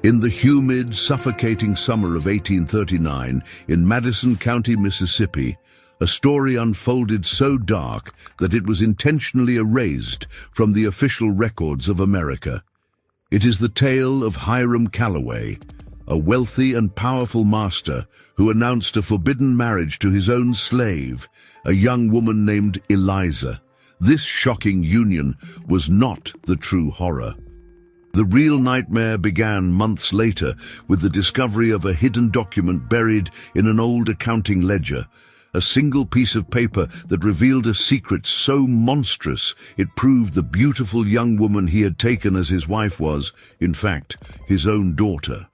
In the humid, suffocating summer of 1839, in Madison County, Mississippi, a story unfolded so dark that it was intentionally erased from the official records of America. It is the tale of Hiram Calloway, a wealthy and powerful master who announced a forbidden marriage to his own slave, a young woman named Eliza. This shocking union was not the true horror. The real nightmare began months later with the discovery of a hidden document buried in an old accounting ledger, a single piece of paper that revealed a secret so monstrous it proved the beautiful young woman he had taken as his wife was, in fact, his own daughter.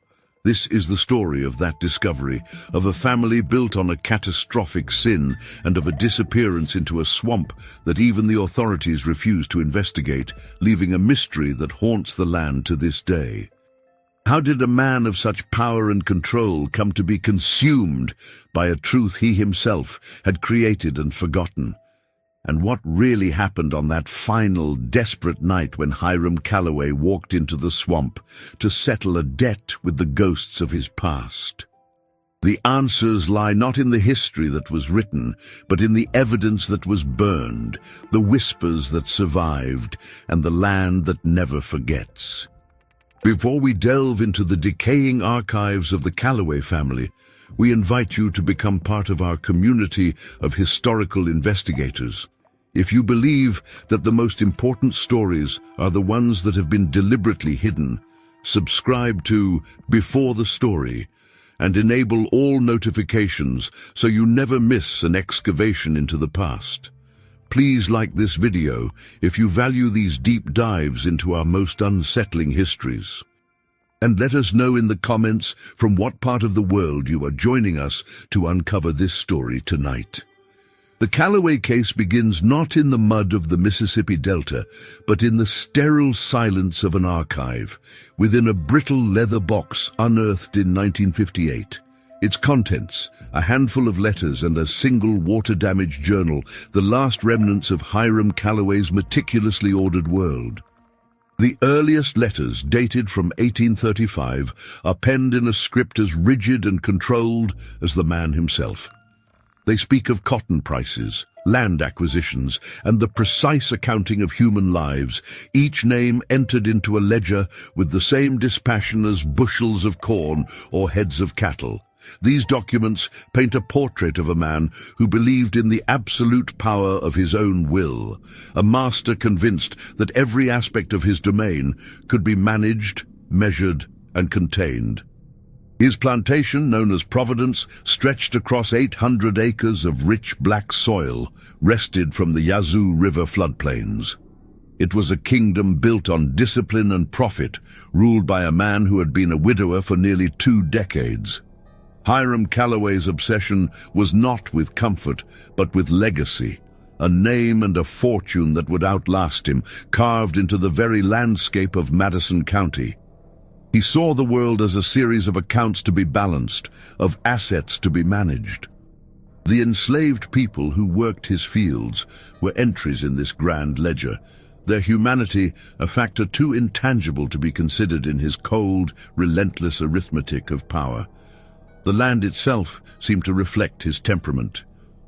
This is the story of that discovery, of a family built on a catastrophic sin and of a disappearance into a swamp that even the authorities refuse to investigate, leaving a mystery that haunts the land to this day. How did a man of such power and control come to be consumed by a truth he himself had created and forgotten? And what really happened on that final, desperate night when Hiram Calloway walked into the swamp to settle a debt with the ghosts of his past? The answers lie not in the history that was written, but in the evidence that was burned, the whispers that survived, and the land that never forgets. Before we delve into the decaying archives of the Calloway family, we invite you to become part of our community of historical investigators. If you believe that the most important stories are the ones that have been deliberately hidden, subscribe to Before the Story and enable all notifications so you never miss an excavation into the past. Please like this video if you value these deep dives into our most unsettling histories. And let us know in the comments from what part of the world you are joining us to uncover this story tonight. The Calloway case begins not in the mud of the Mississippi Delta, but in the sterile silence of an archive, within a brittle leather box unearthed in 1958. Its contents, a handful of letters and a single water-damaged journal, the last remnants of Hiram Calloway's meticulously ordered world. The earliest letters, dated from 1835, are penned in a script as rigid and controlled as the man himself. They speak of cotton prices, land acquisitions, and the precise accounting of human lives, each name entered into a ledger with the same dispassion as bushels of corn or heads of cattle. These documents paint a portrait of a man who believed in the absolute power of his own will, a master convinced that every aspect of his domain could be managed, measured, and contained. His plantation, known as Providence, stretched across 800 acres of rich black soil, wrested from the Yazoo River floodplains. It was a kingdom built on discipline and profit, ruled by a man who had been a widower for nearly 2 decades. Hiram Calloway's obsession was not with comfort, but with legacy, a name and a fortune that would outlast him, carved into the very landscape of Madison County. He saw the world as a series of accounts to be balanced, of assets to be managed. The enslaved people who worked his fields were entries in this grand ledger, their humanity a factor too intangible to be considered in his cold, relentless arithmetic of power. The land itself seemed to reflect his temperament.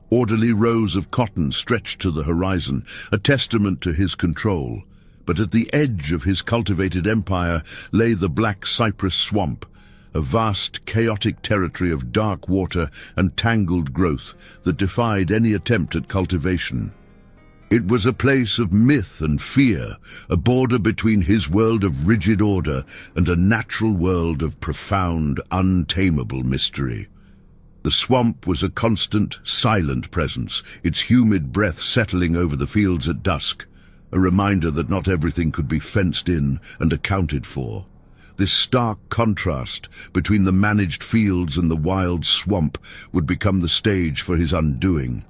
Orderly rows of cotton stretched to the horizon, a testament to his control. But at the edge of his cultivated empire lay the Black Cypress Swamp, a vast, chaotic territory of dark water and tangled growth that defied any attempt at cultivation. It was a place of myth and fear, a border between his world of rigid order and a natural world of profound, untamable mystery. The swamp was a constant, silent presence, its humid breath settling over the fields at dusk, a reminder that not everything could be fenced in and accounted for. This stark contrast between the managed fields and the wild swamp would become the stage for his undoing.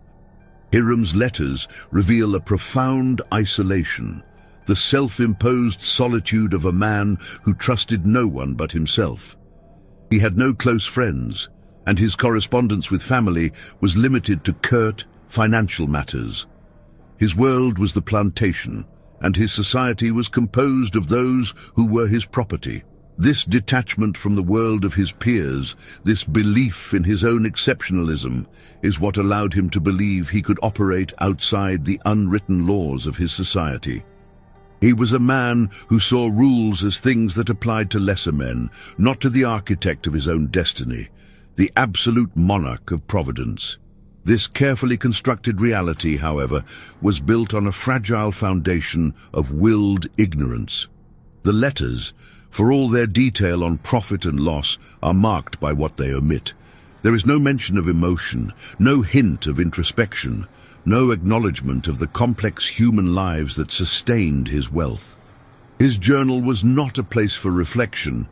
Hiram's letters reveal a profound isolation, the self-imposed solitude of a man who trusted no one but himself. He had no close friends, and his correspondence with family was limited to curt, financial matters. His world was the plantation, and his society was composed of those who were his property. This detachment from the world of his peers, this belief in his own exceptionalism, is what allowed him to believe he could operate outside the unwritten laws of his society. He was a man who saw rules as things that applied to lesser men, not to the architect of his own destiny, the absolute monarch of providence. This carefully constructed reality, however, was built on a fragile foundation of willed ignorance. The letters, for all their detail on profit and loss, are marked by what they omit. There is no mention of emotion, no hint of introspection, no acknowledgement of the complex human lives that sustained his wealth. His journal was not a place for reflection,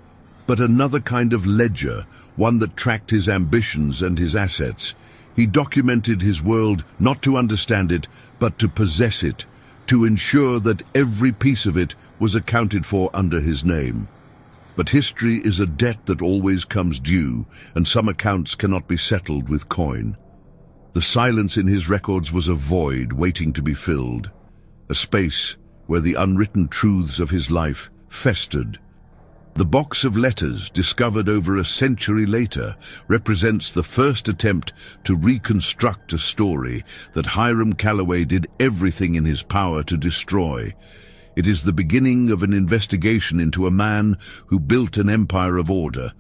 but another kind of ledger, one that tracked his ambitions and his assets. He documented his world not to understand it, but to possess it, to ensure that every piece of it was accounted for under his name. But history is a debt that always comes due, and some accounts cannot be settled with coin. The silence in his records was a void waiting to be filled, a space where the unwritten truths of his life festered. The box of letters, discovered over a century later, represents the first attempt to reconstruct a story that Hiram Callaway did everything in his power to destroy. It is the beginning of an investigation into a man who built an empire of order,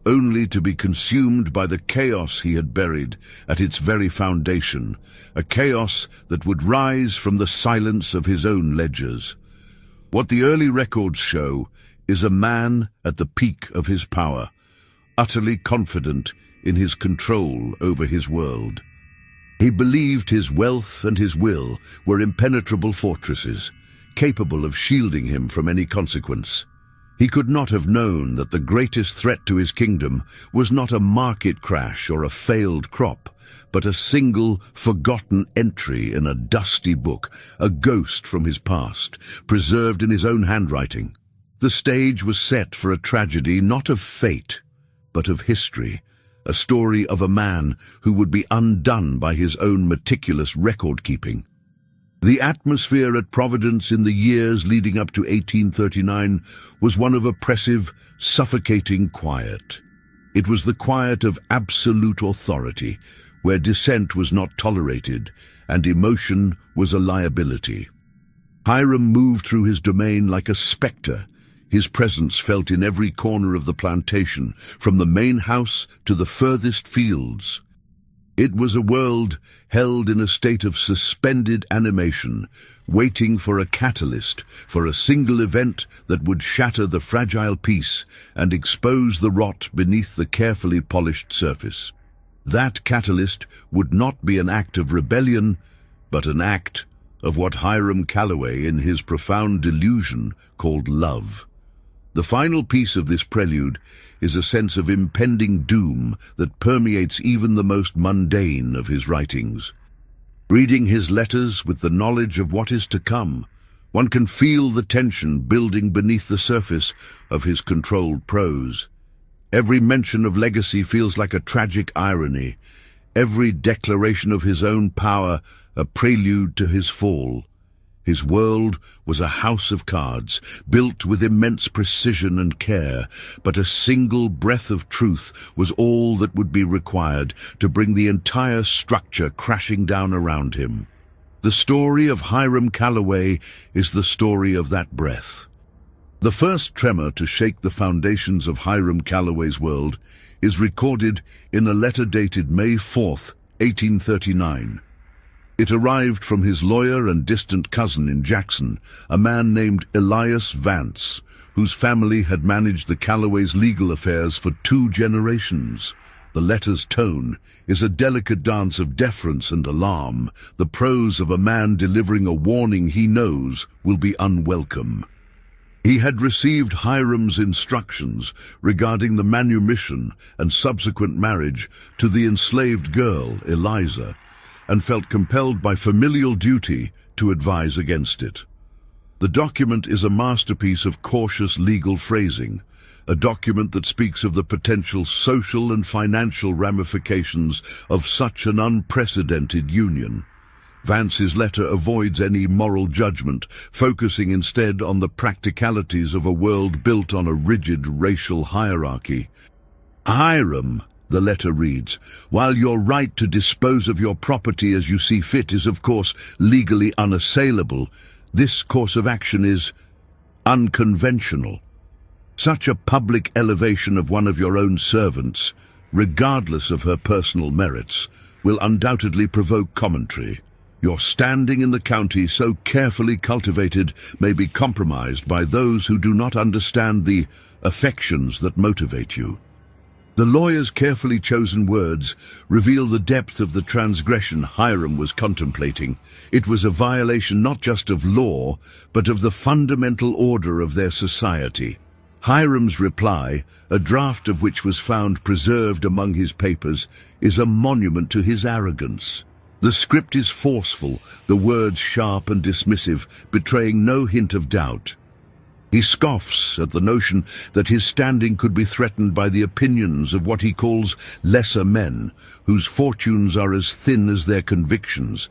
only to be consumed by the chaos he had buried at its very foundation, a chaos that would rise from the silence of his own ledgers. What the early records show is a man at the peak of his power, utterly confident in his control over his world. He believed his wealth and his will were impenetrable fortresses, capable of shielding him from any consequence. He could not have known that the greatest threat to his kingdom was not a market crash or a failed crop, but a single, forgotten entry in a dusty book, a ghost from his past, preserved in his own handwriting. The stage was set for a tragedy not of fate, but of history, a story of a man who would be undone by his own meticulous record-keeping. The atmosphere at Providence in the years leading up to 1839 was one of oppressive, suffocating quiet. It was the quiet of absolute authority, where dissent was not tolerated and emotion was a liability. Hiram moved through his domain like a spectre, his presence felt in every corner of the plantation, from the main house to the furthest fields. It was a world held in a state of suspended animation, waiting for a catalyst, for a single event that would shatter the fragile peace and expose the rot beneath the carefully polished surface. That catalyst would not be an act of rebellion, but an act of what Hiram Callaway, in his profound delusion, called love. The final piece of this prelude is a sense of impending doom that permeates even the most mundane of his writings. Reading his letters with the knowledge of what is to come, one can feel the tension building beneath the surface of his controlled prose. Every mention of legacy feels like a tragic irony, every declaration of his own power a prelude to his fall. His world was a house of cards, built with immense precision and care, but a single breath of truth was all that would be required to bring the entire structure crashing down around him. The story of Hiram Callaway is the story of that breath. The first tremor to shake the foundations of Hiram Callaway's world is recorded in a letter dated May 4th, 1839. It arrived from his lawyer and distant cousin in Jackson, a man named Elias Vance, whose family had managed the Callaways' legal affairs for 2 generations. The letter's tone is a delicate dance of deference and alarm, the prose of a man delivering a warning he knows will be unwelcome. He had received Hiram's instructions regarding the manumission and subsequent marriage to the enslaved girl, Eliza, and felt compelled by familial duty to advise against it. The document is a masterpiece of cautious legal phrasing, a document that speaks of the potential social and financial ramifications of such an unprecedented union. Vance's letter avoids any moral judgment, focusing instead on the practicalities of a world built on a rigid racial hierarchy. Hiram, the letter reads, while your right to dispose of your property as you see fit is of course legally unassailable, this course of action is unconventional. Such a public elevation of one of your own servants, regardless of her personal merits, will undoubtedly provoke commentary. Your standing in the county so carefully cultivated may be compromised by those who do not understand the affections that motivate you. The lawyer's carefully chosen words reveal the depth of the transgression Hiram was contemplating. It was a violation not just of law, but of the fundamental order of their society. Hiram's reply, a draft of which was found preserved among his papers, is a monument to his arrogance. The script is forceful, the words sharp and dismissive, betraying no hint of doubt. He scoffs at the notion that his standing could be threatened by the opinions of what he calls lesser men, whose fortunes are as thin as their convictions.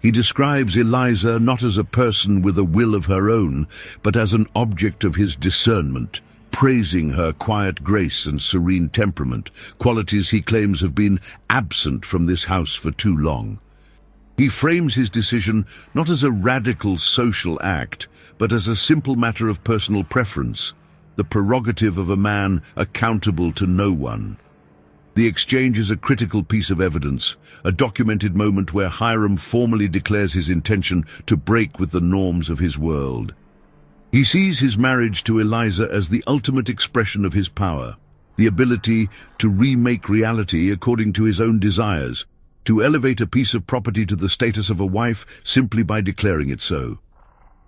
He describes Eliza not as a person with a will of her own, but as an object of his discernment, praising her quiet grace and serene temperament, qualities he claims have been absent from this house for too long. He frames his decision not as a radical social act, but as a simple matter of personal preference, the prerogative of a man accountable to no one. The exchange is a critical piece of evidence, a documented moment where Hiram formally declares his intention to break with the norms of his world. He sees his marriage to Eliza as the ultimate expression of his power, the ability to remake reality according to his own desires, to elevate a piece of property to the status of a wife simply by declaring it so.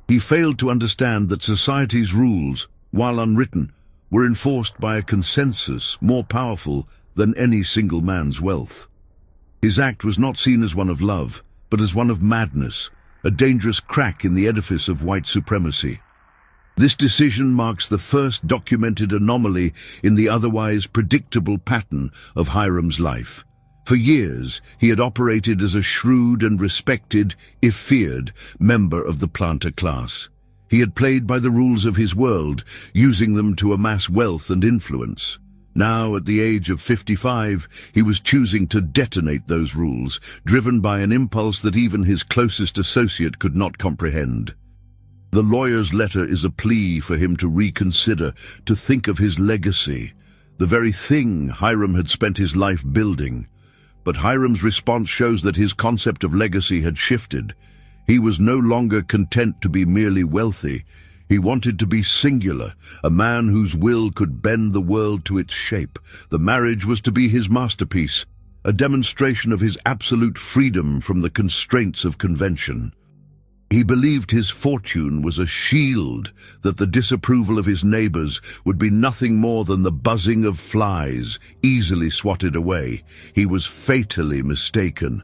He failed to understand that society's rules, while unwritten, were enforced by a consensus more powerful than any single man's wealth. His act was not seen as one of love, but as one of madness, a dangerous crack in the edifice of white supremacy. This decision marks the first documented anomaly in the otherwise predictable pattern of Hiram's life. For years, he had operated as a shrewd and respected, if feared, member of the planter class. He had played by the rules of his world, using them to amass wealth and influence. Now, at the age of 55, he was choosing to detonate those rules, driven by an impulse that even his closest associate could not comprehend. The lawyer's letter is a plea for him to reconsider, to think of his legacy, the very thing Hiram had spent his life building. But Hiram's response shows that his concept of legacy had shifted. He was no longer content to be merely wealthy. He wanted to be singular, a man whose will could bend the world to its shape. The marriage was to be his masterpiece, a demonstration of his absolute freedom from the constraints of convention. He believed his fortune was a shield, that the disapproval of his neighbors would be nothing more than the buzzing of flies, easily swatted away. He was fatally mistaken.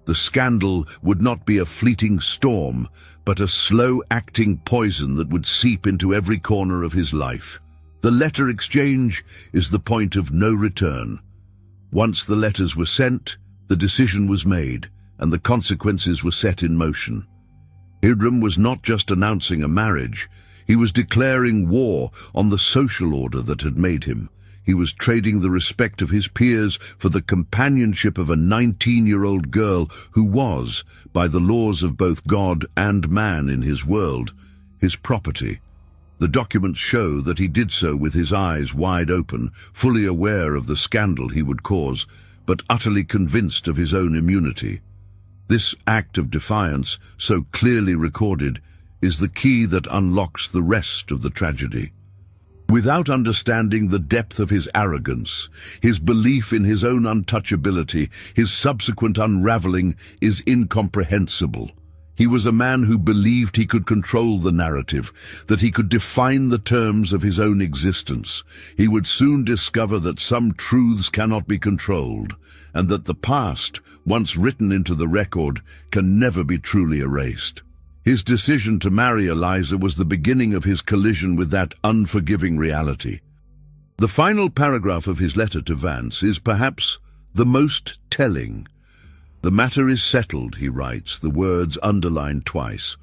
The scandal would not be a fleeting storm, but a slow-acting poison that would seep into every corner of his life. The letter exchange is the point of no return. Once the letters were sent, the decision was made, and the consequences were set in motion. Hiram was not just announcing a marriage, he was declaring war on the social order that had made him. He was trading the respect of his peers for the companionship of a 19-year-old girl who was, by the laws of both God and man in his world, his property. The documents show that he did so with his eyes wide open, fully aware of the scandal he would cause, but utterly convinced of his own immunity. This act of defiance, so clearly recorded, is the key that unlocks the rest of the tragedy. Without understanding the depth of his arrogance, his belief in his own untouchability, his subsequent unraveling is incomprehensible. He was a man who believed he could control the narrative, that he could define the terms of his own existence. He would soon discover that some truths cannot be controlled, and that the past, once written into the record, can never be truly erased. His decision to marry Eliza was the beginning of his collision with that unforgiving reality. The final paragraph of his letter to Vance is perhaps the most telling. "The matter is settled," he writes, the words underlined twice.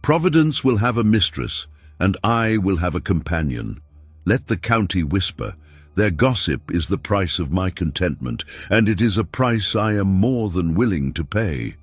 "Providence will have a mistress, and I will have a companion. Let the county whisper. Their gossip is the price of my contentment, and it is a price I am more than willing to pay."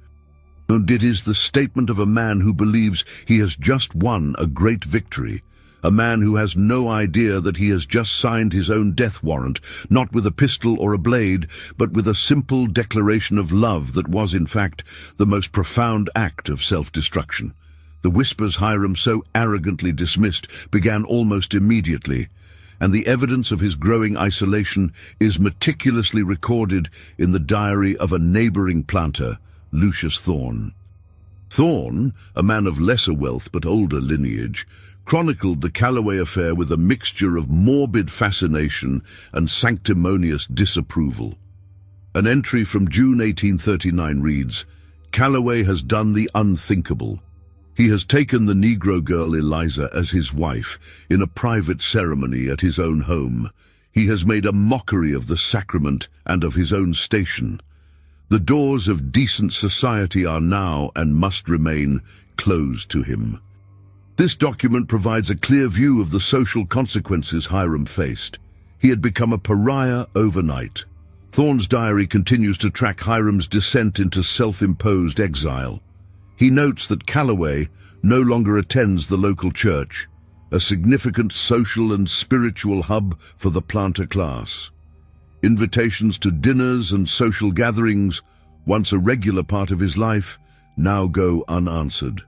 And it is the statement of a man who believes he has just won a great victory, a man who has no idea that he has just signed his own death warrant, not with a pistol or a blade, but with a simple declaration of love that was, in fact, the most profound act of self-destruction. The whispers Hiram so arrogantly dismissed began almost immediately, and the evidence of his growing isolation is meticulously recorded in the diary of a neighboring planter, Lucius Thorne. Thorne, a man of lesser wealth but older lineage, chronicled the Callaway affair with a mixture of morbid fascination and sanctimonious disapproval. An entry from June 1839 reads, "Callaway has done the unthinkable. He has taken the Negro girl Eliza as his wife in a private ceremony at his own home. He has made a mockery of the sacrament and of his own station. The doors of decent society are now, and must remain, closed to him." This document provides a clear view of the social consequences Hiram faced. He had become a pariah overnight. Thorne's diary continues to track Hiram's descent into self-imposed exile. He notes that Callaway no longer attends the local church, a significant social and spiritual hub for the planter class. Invitations to dinners and social gatherings, once a regular part of his life, now go unanswered.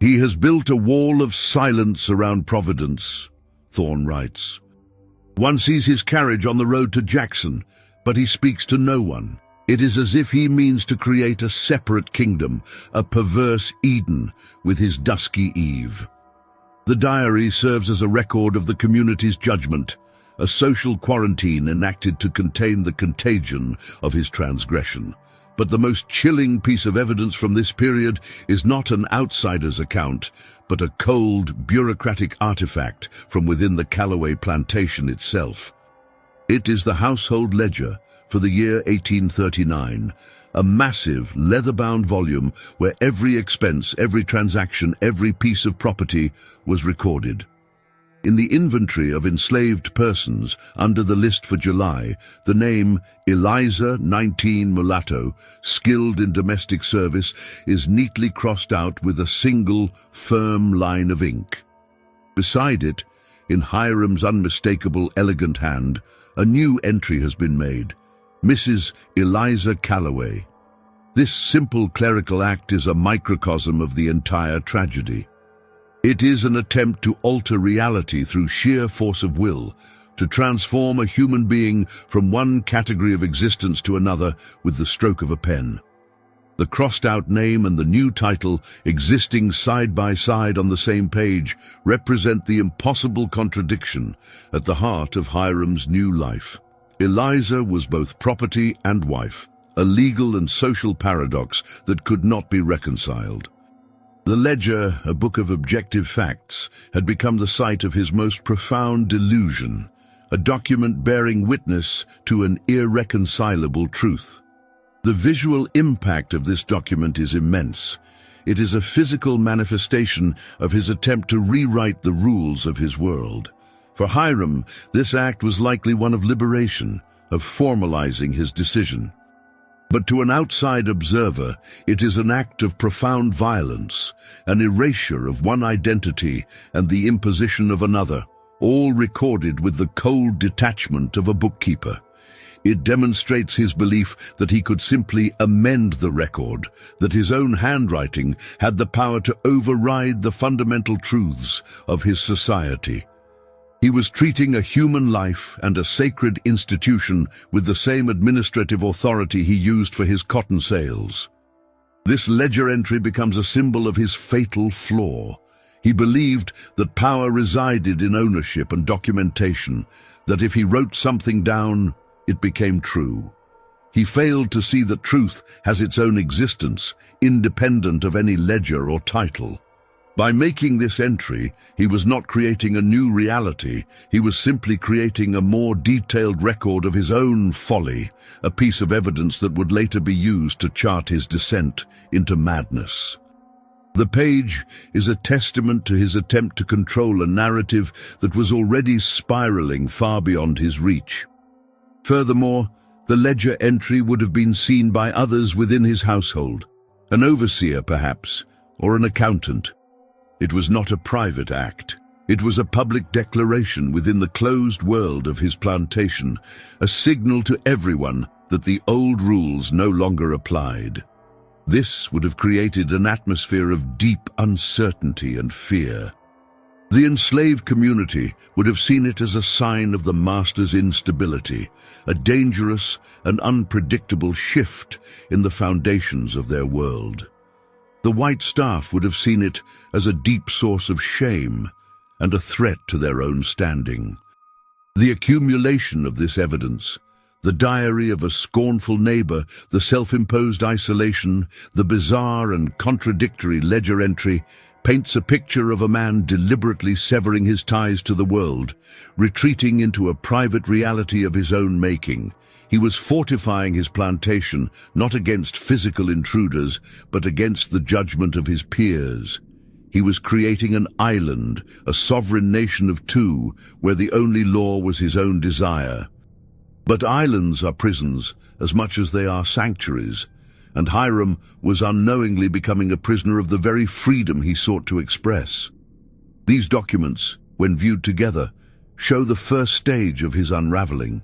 "He has built a wall of silence around Providence," Thorne writes. "One sees his carriage on the road to Jackson, but he speaks to no one. It is as if he means to create a separate kingdom, a perverse Eden, with his dusky Eve." The diary serves as a record of the community's judgment, a social quarantine enacted to contain the contagion of his transgression. But the most chilling piece of evidence from this period is not an outsider's account, but a cold, bureaucratic artifact from within the Callaway plantation itself. It is the household ledger for the year 1839, a massive, leather-bound volume where every expense, every transaction, every piece of property was recorded. In the inventory of enslaved persons under the list for July, the name Eliza 19 Mulatto, skilled in domestic service, is neatly crossed out with a single, firm line of ink. Beside it, in Hiram's unmistakable, elegant hand, a new entry has been made: Mrs. Eliza Callaway. This simple clerical act is a microcosm of the entire tragedy. It is an attempt to alter reality through sheer force of will, to transform a human being from one category of existence to another with the stroke of a pen. The crossed-out name and the new title, existing side by side on the same page, represent the impossible contradiction at the heart of Hiram's new life. Eliza was both property and wife, a legal and social paradox that could not be reconciled. The ledger, a book of objective facts, had become the site of his most profound delusion, a document bearing witness to an irreconcilable truth. The visual impact of this document is immense. It is a physical manifestation of his attempt to rewrite the rules of his world. For Hiram, this act was likely one of liberation, of formalizing his decision. But to an outside observer, it is an act of profound violence, an erasure of one identity and the imposition of another, all recorded with the cold detachment of a bookkeeper. It demonstrates his belief that he could simply amend the record, that his own handwriting had the power to override the fundamental truths of his society. He was treating a human life and a sacred institution with the same administrative authority he used for his cotton sales. This ledger entry becomes a symbol of his fatal flaw. He believed that power resided in ownership and documentation, that if he wrote something down, it became true. He failed to see that truth has its own existence, independent of any ledger or title. By making this entry, he was not creating a new reality, he was simply creating a more detailed record of his own folly, a piece of evidence that would later be used to chart his descent into madness. The page is a testament to his attempt to control a narrative that was already spiraling far beyond his reach. Furthermore, the ledger entry would have been seen by others within his household, an overseer perhaps, or an accountant. It was not a private act. It was a public declaration within the closed world of his plantation, a signal to everyone that the old rules no longer applied. This would have created an atmosphere of deep uncertainty and fear. The enslaved community would have seen it as a sign of the master's instability, a dangerous and unpredictable shift in the foundations of their world. The white staff would have seen it as a deep source of shame and a threat to their own standing. The accumulation of this evidence, the diary of a scornful neighbor, the self-imposed isolation, the bizarre and contradictory ledger entry, paints a picture of a man deliberately severing his ties to the world, retreating into a private reality of his own making. He was fortifying his plantation not against physical intruders, but against the judgment of his peers. He was creating an island, a sovereign nation of two, where the only law was his own desire. But islands are prisons as much as they are sanctuaries, and Hiram was unknowingly becoming a prisoner of the very freedom he sought to express. These documents, when viewed together, show the first stage of his unraveling.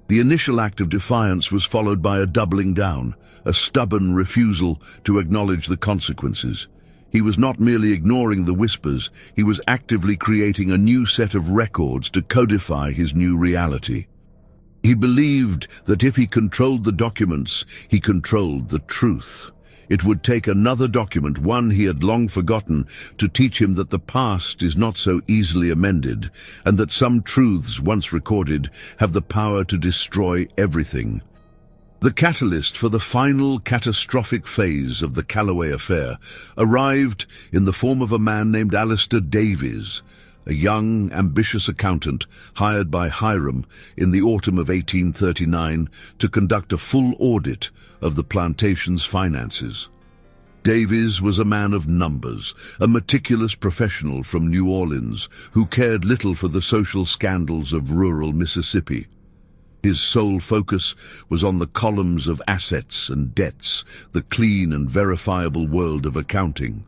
The initial act of defiance was followed by a doubling down, a stubborn refusal to acknowledge the consequences. He was not merely ignoring the whispers, he was actively creating a new set of records to codify his new reality. He believed that if he controlled the documents, he controlled the truth. It would take another document, one he had long forgotten, to teach him that the past is not so easily amended, and that some truths once recorded have the power to destroy everything. The catalyst for the final catastrophic phase of the Callaway affair arrived in the form of a man named Alistair Davies, a young, ambitious accountant hired by Hiram in the autumn of 1839 to conduct a full audit of the plantation's finances. Davies was a man of numbers, a meticulous professional from New Orleans who cared little for the social scandals of rural Mississippi. His sole focus was on the columns of assets and debts, the clean and verifiable world of accounting.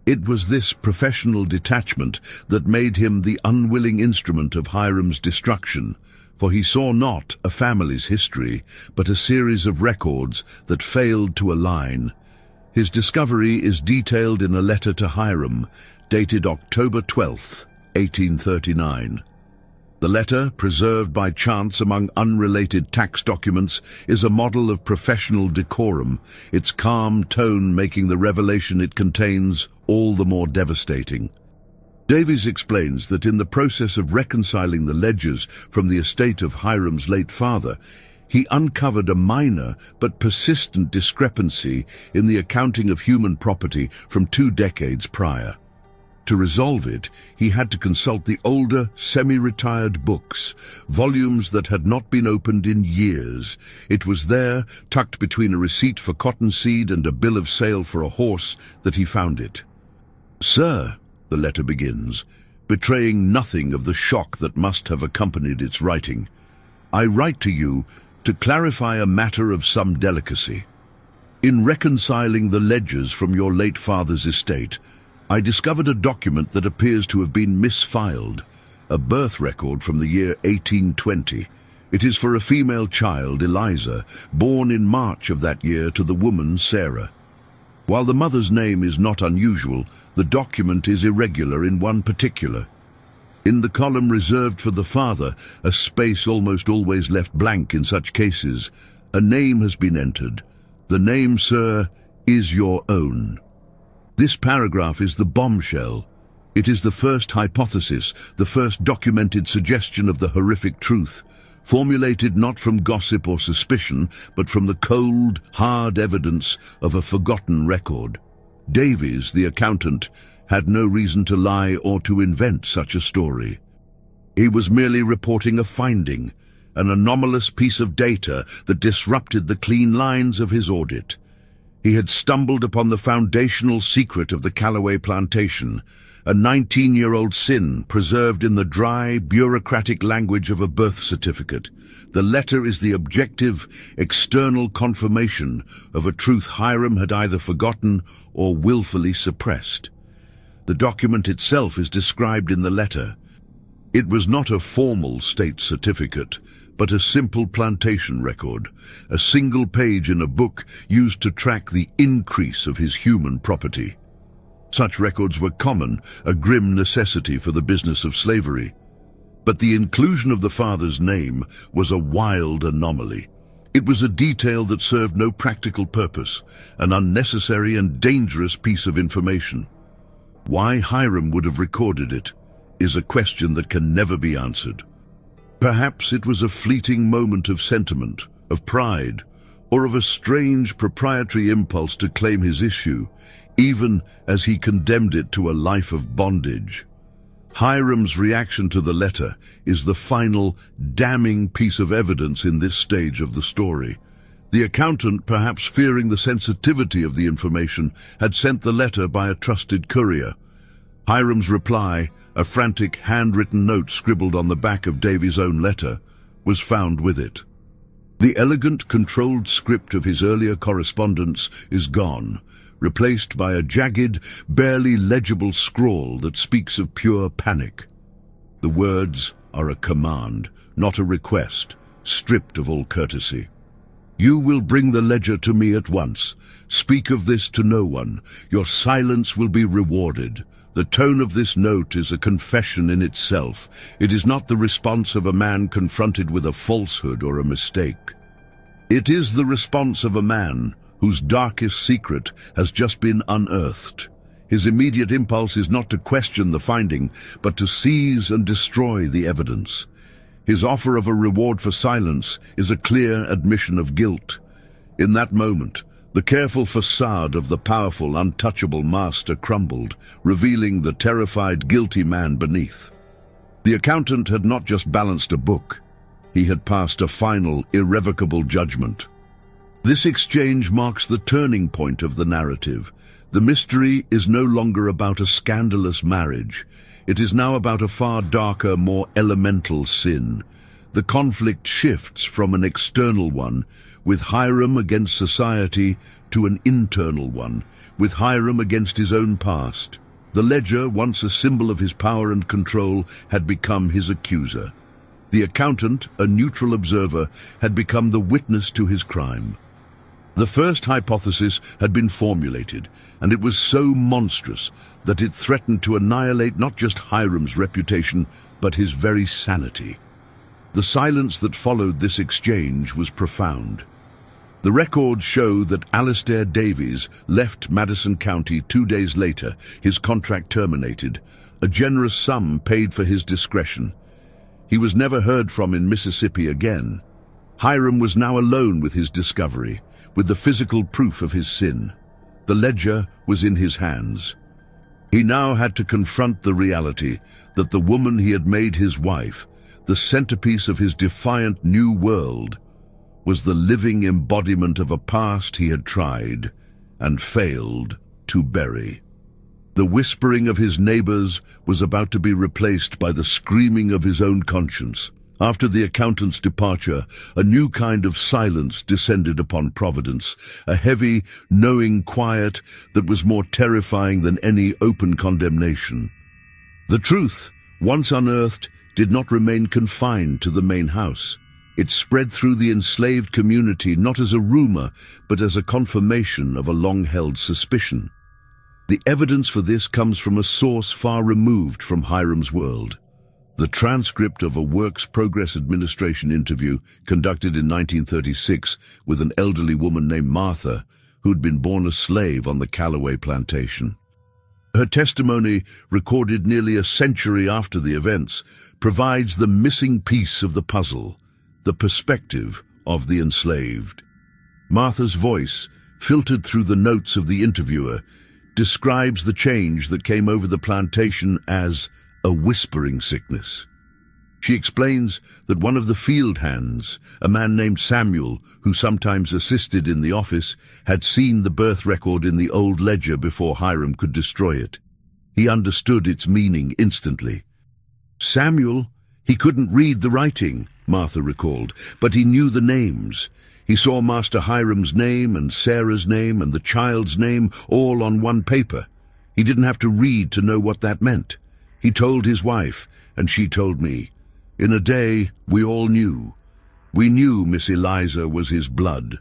It was this professional detachment that made him the unwilling instrument of Hiram's destruction, for he saw not a family's history, but a series of records that failed to align. His discovery is detailed in a letter to Hiram, dated October 12, 1839. The letter, preserved by chance among unrelated tax documents, is a model of professional decorum, its calm tone making the revelation it contains all the more devastating. Davies explains that in the process of reconciling the ledgers from the estate of Hiram's late father, he uncovered a minor but persistent discrepancy in the accounting of human property from 2 decades prior. To resolve it, he had to consult the older, semi-retired books, volumes that had not been opened in years. It was there, tucked between a receipt for cottonseed and a bill of sale for a horse, that he found it. "Sir," the letter begins, betraying nothing of the shock that must have accompanied its writing, "I write to you to clarify a matter of some delicacy. In reconciling the ledgers from your late father's estate, I discovered a document that appears to have been misfiled, a birth record from the year 1820. It is for a female child, Eliza, born in March of that year to the woman Sarah. While the mother's name is not unusual, the document is irregular in one particular. In the column reserved for the father, a space almost always left blank in such cases, a name has been entered. The name, sir, is your own." This paragraph is the bombshell. It is the first hypothesis, the first documented suggestion of the horrific truth, formulated not from gossip or suspicion, but from the cold, hard evidence of a forgotten record. Davies, the accountant, had no reason to lie or to invent such a story. He was merely reporting a finding, an anomalous piece of data that disrupted the clean lines of his audit. He had stumbled upon the foundational secret of the Callaway plantation, a 19-year-old sin preserved in the dry, bureaucratic language of a birth certificate. The letter is the objective, external confirmation of a truth Hiram had either forgotten or willfully suppressed. The document itself is described in the letter. It was not a formal state certificate, but a simple plantation record, a single page in a book used to track the increase of his human property. Such records were common, a grim necessity for the business of slavery. But the inclusion of the father's name was a wild anomaly. It was a detail that served no practical purpose, an unnecessary and dangerous piece of information. Why Hiram would have recorded it is a question that can never be answered. Perhaps it was a fleeting moment of sentiment, of pride, or of a strange proprietary impulse to claim his issue, even as he condemned it to a life of bondage. Hiram's reaction to the letter is the final, damning piece of evidence in this stage of the story. The accountant, perhaps fearing the sensitivity of the information, had sent the letter by a trusted courier. Hiram's reply, a frantic handwritten note scribbled on the back of Davy's own letter, was found with it. The elegant, controlled script of his earlier correspondence is gone, replaced by a jagged, barely legible scrawl that speaks of pure panic. The words are a command, not a request, stripped of all courtesy. "You will bring the ledger to me at once. Speak of this to no one. Your silence will be rewarded." The tone of this note is a confession in itself. It is not the response of a man confronted with a falsehood or a mistake. It is the response of a man whose darkest secret has just been unearthed. His immediate impulse is not to question the finding, but to seize and destroy the evidence. His offer of a reward for silence is a clear admission of guilt. In that moment, the careful facade of the powerful, untouchable master crumbled, revealing the terrified, guilty man beneath. The accountant had not just balanced a book. He had passed a final, irrevocable judgment. This exchange marks the turning point of the narrative. The mystery is no longer about a scandalous marriage. It is now about a far darker, more elemental sin. The conflict shifts from an external one, with Hiram against society, to an internal one, with Hiram against his own past. The ledger, once a symbol of his power and control, had become his accuser. The accountant, a neutral observer, had become the witness to his crime. The first hypothesis had been formulated, and it was so monstrous that it threatened to annihilate not just Hiram's reputation, but his very sanity. The silence that followed this exchange was profound. The records show that Alistair Davies left Madison County 2 days later, his contract terminated, a generous sum paid for his discretion. He was never heard from in Mississippi again. Hiram was now alone with his discovery, with the physical proof of his sin. The ledger was in his hands. He now had to confront the reality that the woman he had made his wife, the centerpiece of his defiant new world, was the living embodiment of a past he had tried and failed to bury. The whispering of his neighbors was about to be replaced by the screaming of his own conscience. After the accountant's departure, a new kind of silence descended upon Providence, a heavy, knowing quiet that was more terrifying than any open condemnation. The truth, once unearthed, did not remain confined to the main house. It spread through the enslaved community not as a rumor, but as a confirmation of a long-held suspicion. The evidence for this comes from a source far removed from Hiram's world. The transcript of a Works Progress Administration interview conducted in 1936 with an elderly woman named Martha, who'd been born a slave on the Callaway plantation. Her testimony, recorded nearly a century after the events, provides the missing piece of the puzzle, the perspective of the enslaved. Martha's voice, filtered through the notes of the interviewer, describes the change that came over the plantation as a whispering sickness. She explains that one of the field hands, a man named Samuel, who sometimes assisted in the office, had seen the birth record in the old ledger before Hiram could destroy it. He understood its meaning instantly. Samuel? He couldn't read the writing, Martha recalled, but he knew the names. He saw Master Hiram's name and Sarah's name and the child's name all on one paper. He didn't have to read to know what that meant. He told his wife, and she told me. In a day, we all knew. We knew Miss Eliza was his blood.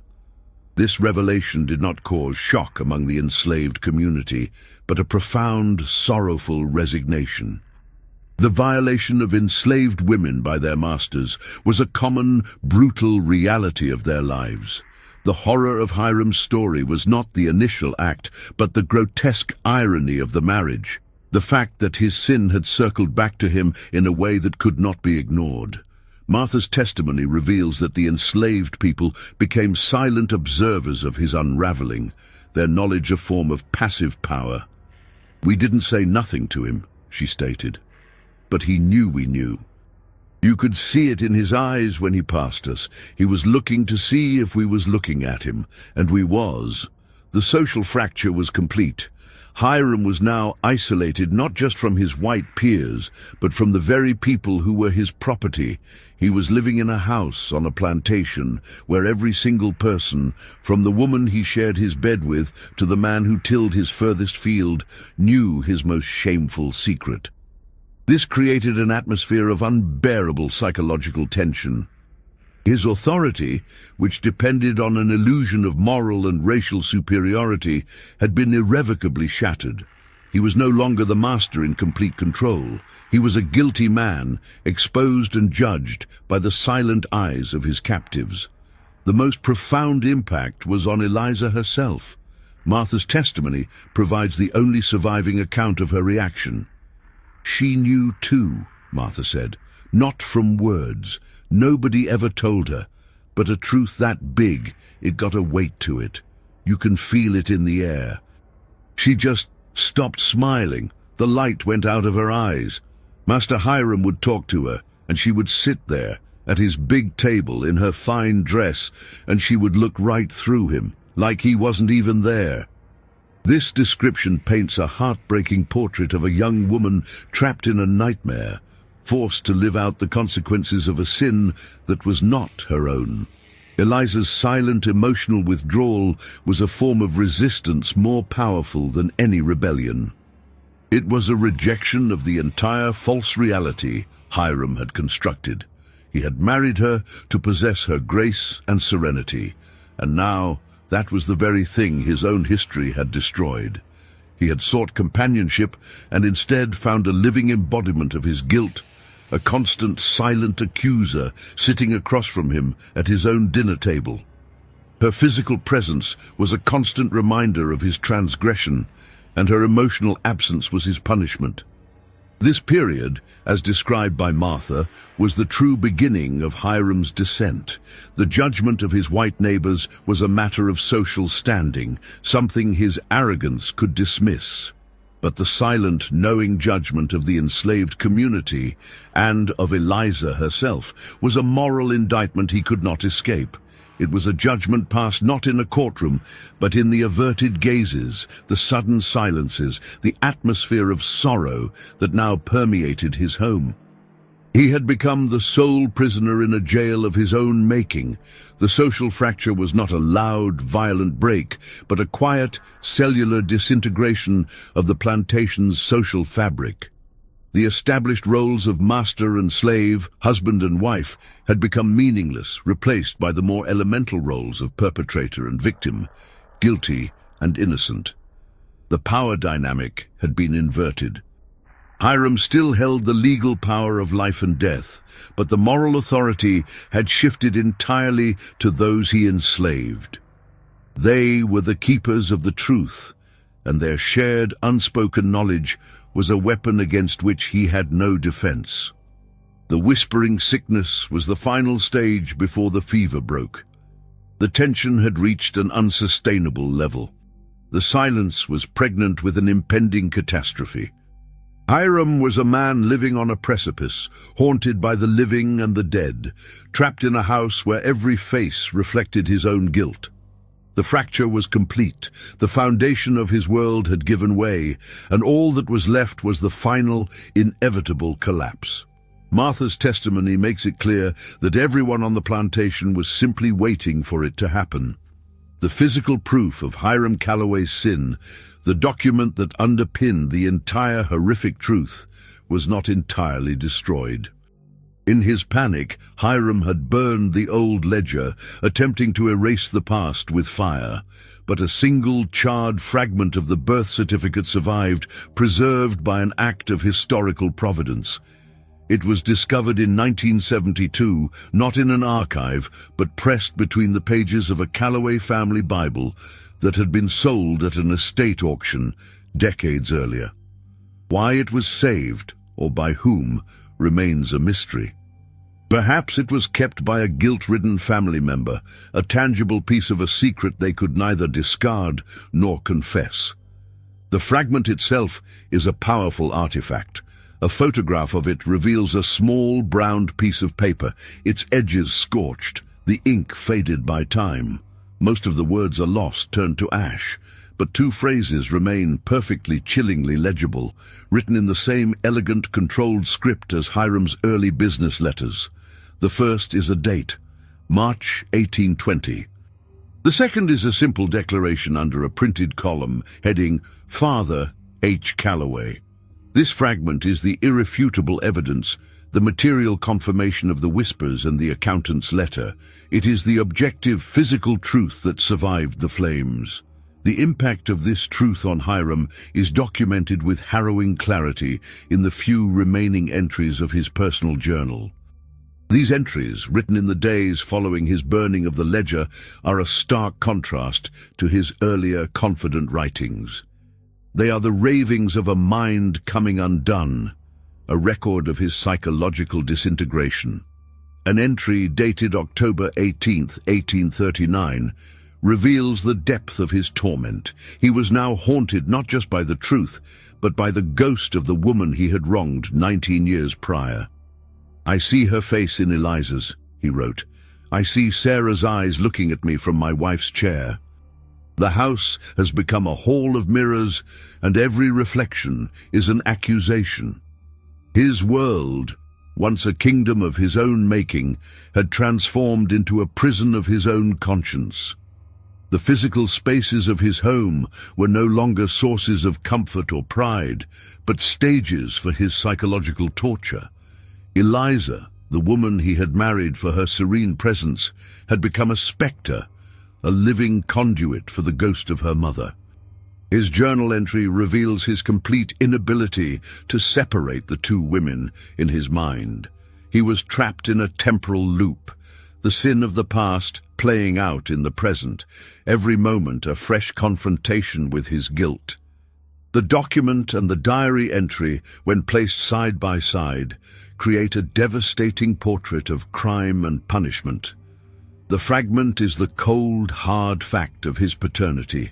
This revelation did not cause shock among the enslaved community, but a profound, sorrowful resignation. The violation of enslaved women by their masters was a common, brutal reality of their lives. The horror of Hiram's story was not the initial act, but the grotesque irony of the marriage. The fact that his sin had circled back to him in a way that could not be ignored. Martha's testimony reveals that the enslaved people became silent observers of his unraveling, their knowledge a form of passive power. We didn't say nothing to him, she stated, but he knew we knew. You could see it in his eyes when he passed us. He was looking to see if we was looking at him, and we was. The social fracture was complete. Hiram was now isolated not just from his white peers, but from the very people who were his property. He was living in a house on a plantation where every single person, from the woman he shared his bed with to the man who tilled his furthest field, knew his most shameful secret. This created an atmosphere of unbearable psychological tension. His authority, which depended on an illusion of moral and racial superiority, had been irrevocably shattered. He was no longer the master in complete control. He was a guilty man, exposed and judged by the silent eyes of his captives. The most profound impact was on Eliza herself. Martha's testimony provides the only surviving account of her reaction. She knew too, Martha said, not from words. Nobody ever told her, but a truth that big, it got a weight to it. You can feel it in the air. She just stopped smiling. The light went out of her eyes. Master Hiram would talk to her, and she would sit there at his big table in her fine dress, and she would look right through him, like he wasn't even there. This description paints a heartbreaking portrait of a young woman trapped in a nightmare, forced to live out the consequences of a sin that was not her own. Eliza's silent emotional withdrawal was a form of resistance more powerful than any rebellion. It was a rejection of the entire false reality Hiram had constructed. He had married her to possess her grace and serenity, and now that was the very thing his own history had destroyed. He had sought companionship and instead found a living embodiment of his guilt, a constant silent accuser sitting across from him at his own dinner table. Her physical presence was a constant reminder of his transgression, and her emotional absence was his punishment. This period, as described by Martha, was the true beginning of Hiram's descent. The judgment of his white neighbors was a matter of social standing, something his arrogance could dismiss. But the silent, knowing judgment of the enslaved community and of Eliza herself was a moral indictment he could not escape. It was a judgment passed not in a courtroom, but in the averted gazes, the sudden silences, the atmosphere of sorrow that now permeated his home. He had become the sole prisoner in a jail of his own making. The social fracture was not a loud, violent break, but a quiet, cellular disintegration of the plantation's social fabric. The established roles of master and slave, husband and wife, had become meaningless, replaced by the more elemental roles of perpetrator and victim, guilty and innocent. The power dynamic had been inverted. Hiram still held the legal power of life and death, but the moral authority had shifted entirely to those he enslaved. They were the keepers of the truth, and their shared, unspoken knowledge was a weapon against which he had no defense. The whispering sickness was the final stage before the fever broke. The tension had reached an unsustainable level. The silence was pregnant with an impending catastrophe. Hiram was a man living on a precipice, haunted by the living and the dead, trapped in a house where every face reflected his own guilt. The fracture was complete, the foundation of his world had given way, and all that was left was the final, inevitable collapse. Martha's testimony makes it clear that everyone on the plantation was simply waiting for it to happen. The physical proof of Hiram Calloway's sin, the document that underpinned the entire horrific truth, was not entirely destroyed. In his panic, Hiram had burned the old ledger, attempting to erase the past with fire. But a single charred fragment of the birth certificate survived, preserved by an act of historical providence. It was discovered in 1972, not in an archive, but pressed between the pages of a Calloway family Bible that had been sold at an estate auction decades earlier. Why it was saved, or by whom, remains a mystery. Perhaps it was kept by a guilt-ridden family member, a tangible piece of a secret they could neither discard nor confess. The fragment itself is a powerful artifact. A photograph of it reveals a small browned piece of paper, its edges scorched, the ink faded by time. Most of the words are lost, turned to ash, but two phrases remain perfectly, chillingly legible, written in the same elegant, controlled script as Hiram's early business letters. The first is a date, March 1820. The second is a simple declaration under a printed column, heading, Father H. Calloway. This fragment is the irrefutable evidence, the material confirmation of the whispers and the accountant's letter. It is the objective, physical truth that survived the flames. The impact of this truth on Hiram is documented with harrowing clarity in the few remaining entries of his personal journal. These entries, written in the days following his burning of the ledger, are a stark contrast to his earlier confident writings. They are the ravings of a mind coming undone, a record of his psychological disintegration. An entry dated October 18, 1839, reveals the depth of his torment. He was now haunted not just by the truth, but by the ghost of the woman he had wronged 19 years prior. I see her face in Eliza's, he wrote. I see Sarah's eyes looking at me from my wife's chair. The house has become a hall of mirrors, and every reflection is an accusation. His world, once a kingdom of his own making, had transformed into a prison of his own conscience. The physical spaces of his home were no longer sources of comfort or pride, but stages for his psychological torture. Eliza, the woman he had married for her serene presence, had become a spectre, a living conduit for the ghost of her mother. His journal entry reveals his complete inability to separate the two women in his mind. He was trapped in a temporal loop, the sin of the past playing out in the present, every moment a fresh confrontation with his guilt. The document and the diary entry, when placed side by side, create a devastating portrait of crime and punishment. The fragment is the cold, hard fact of his paternity.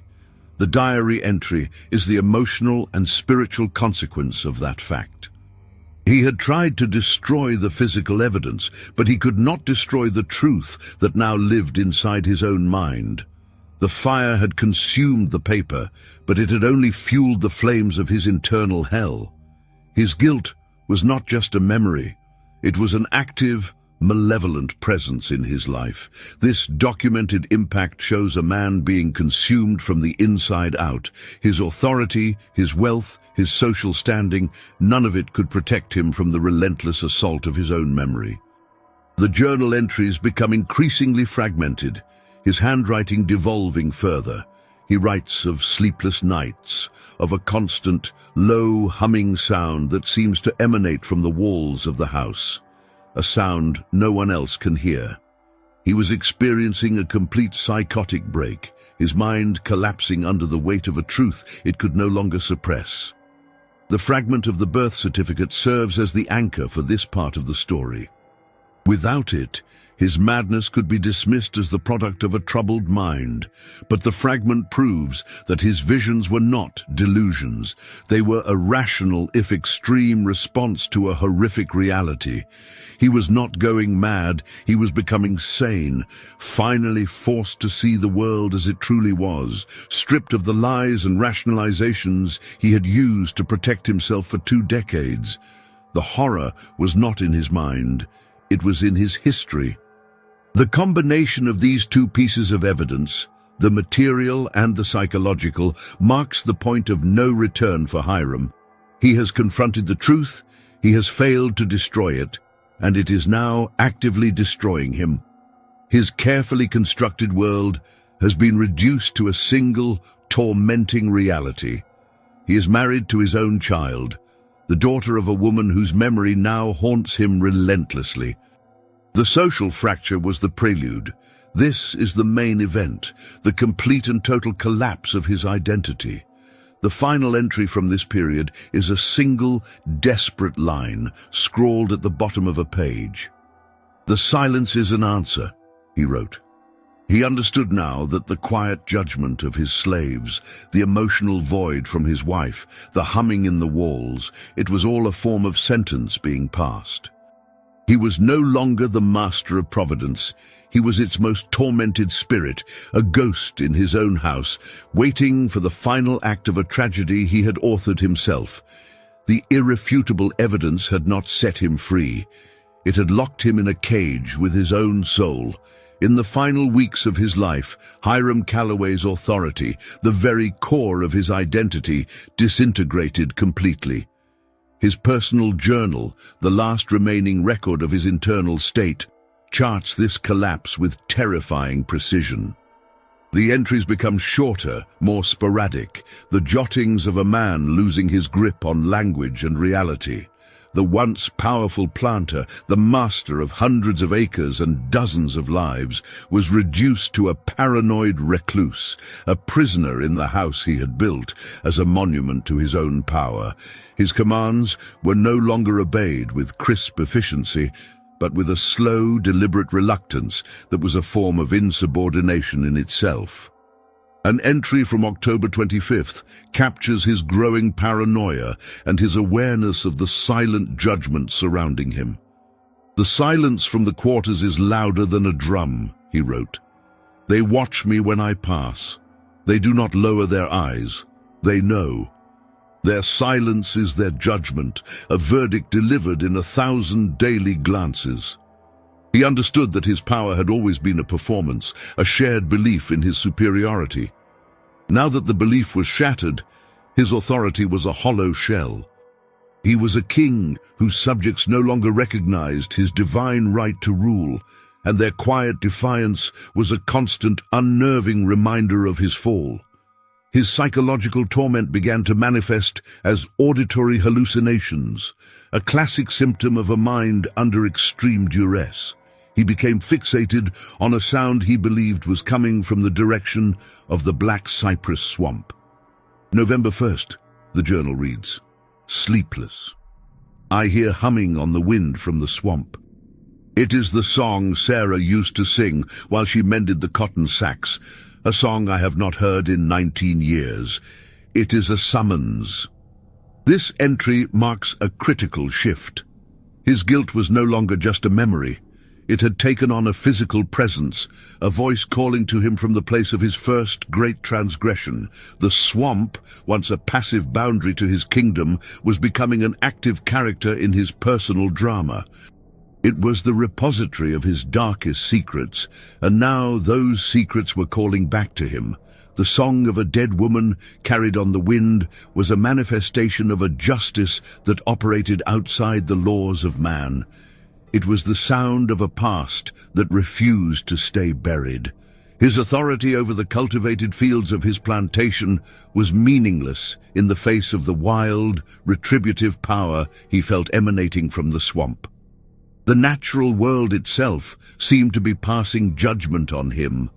The diary entry is the emotional and spiritual consequence of that fact. He had tried to destroy the physical evidence, but he could not destroy the truth that now lived inside his own mind. The fire had consumed the paper, but it had only fueled the flames of his internal hell. His guilt was not just a memory, it was an active, malevolent presence in his life. This documented impact shows a man being consumed from the inside out. His authority, his wealth, his social standing, none of it could protect him from the relentless assault of his own memory. The journal entries become increasingly fragmented, his handwriting devolving further. He writes of sleepless nights, of a constant, low, humming sound that seems to emanate from the walls of the house. A sound no one else can hear. He was experiencing a complete psychotic break, his mind collapsing under the weight of a truth it could no longer suppress. The fragment of the birth certificate serves as the anchor for this part of the story. Without it, his madness could be dismissed as the product of a troubled mind, but the fragment proves that his visions were not delusions. They were a rational, if extreme, response to a horrific reality. He was not going mad, he was becoming sane, finally forced to see the world as it truly was, stripped of the lies and rationalizations he had used to protect himself for 2 decades. The horror was not in his mind, it was in his history. The combination of these 2 pieces of evidence, the material and the psychological, marks the point of no return for Hiram. He has confronted the truth, he has failed to destroy it, and it is now actively destroying him. His carefully constructed world has been reduced to a single, tormenting reality. He is married to his own child, the daughter of a woman whose memory now haunts him relentlessly. The social fracture was the prelude. This is the main event, the complete and total collapse of his identity. The final entry from this period is a single, desperate line scrawled at the bottom of a page. "The silence is an answer," he wrote. He understood now that the quiet judgment of his slaves, the emotional void from his wife, the humming in the walls, it was all a form of sentence being passed. He was no longer the master of Providence. He was its most tormented spirit, a ghost in his own house, waiting for the final act of a tragedy he had authored himself. The irrefutable evidence had not set him free. It had locked him in a cage with his own soul. In the final weeks of his life, Hiram Calloway's authority, the very core of his identity, disintegrated completely. His personal journal, the last remaining record of his internal state, charts this collapse with terrifying precision. The entries become shorter, more sporadic, the jottings of a man losing his grip on language and reality. The once powerful planter, the master of hundreds of acres and dozens of lives, was reduced to a paranoid recluse, a prisoner in the house he had built as a monument to his own power. His commands were no longer obeyed with crisp efficiency, but with a slow, deliberate reluctance that was a form of insubordination in itself. An entry from October 25th captures his growing paranoia and his awareness of the silent judgment surrounding him. "The silence from the quarters is louder than a drum," he wrote. "They watch me when I pass. They do not lower their eyes. They know. Their silence is their judgment, a verdict delivered in 1,000 daily glances." He understood that his power had always been a performance, a shared belief in his superiority. Now that the belief was shattered, his authority was a hollow shell. He was a king whose subjects no longer recognized his divine right to rule, and their quiet defiance was a constant, unnerving reminder of his fall. His psychological torment began to manifest as auditory hallucinations, a classic symptom of a mind under extreme duress. He became fixated on a sound he believed was coming from the direction of the Black Cypress Swamp. November 1st, the journal reads, "Sleepless. I hear humming on the wind from the swamp. It is the song Sarah used to sing while she mended the cotton sacks, a song I have not heard in 19 years. It is a summons." This entry marks a critical shift. His guilt was no longer just a memory. It had taken on a physical presence, a voice calling to him from the place of his first great transgression. The swamp, once a passive boundary to his kingdom, was becoming an active character in his personal drama. It was the repository of his darkest secrets, and now those secrets were calling back to him. The song of a dead woman, carried on the wind, was a manifestation of a justice that operated outside the laws of man. It was the sound of a past that refused to stay buried. His authority over the cultivated fields of his plantation was meaningless in the face of the wild, retributive power he felt emanating from the swamp. The natural world itself seemed to be passing judgment on him.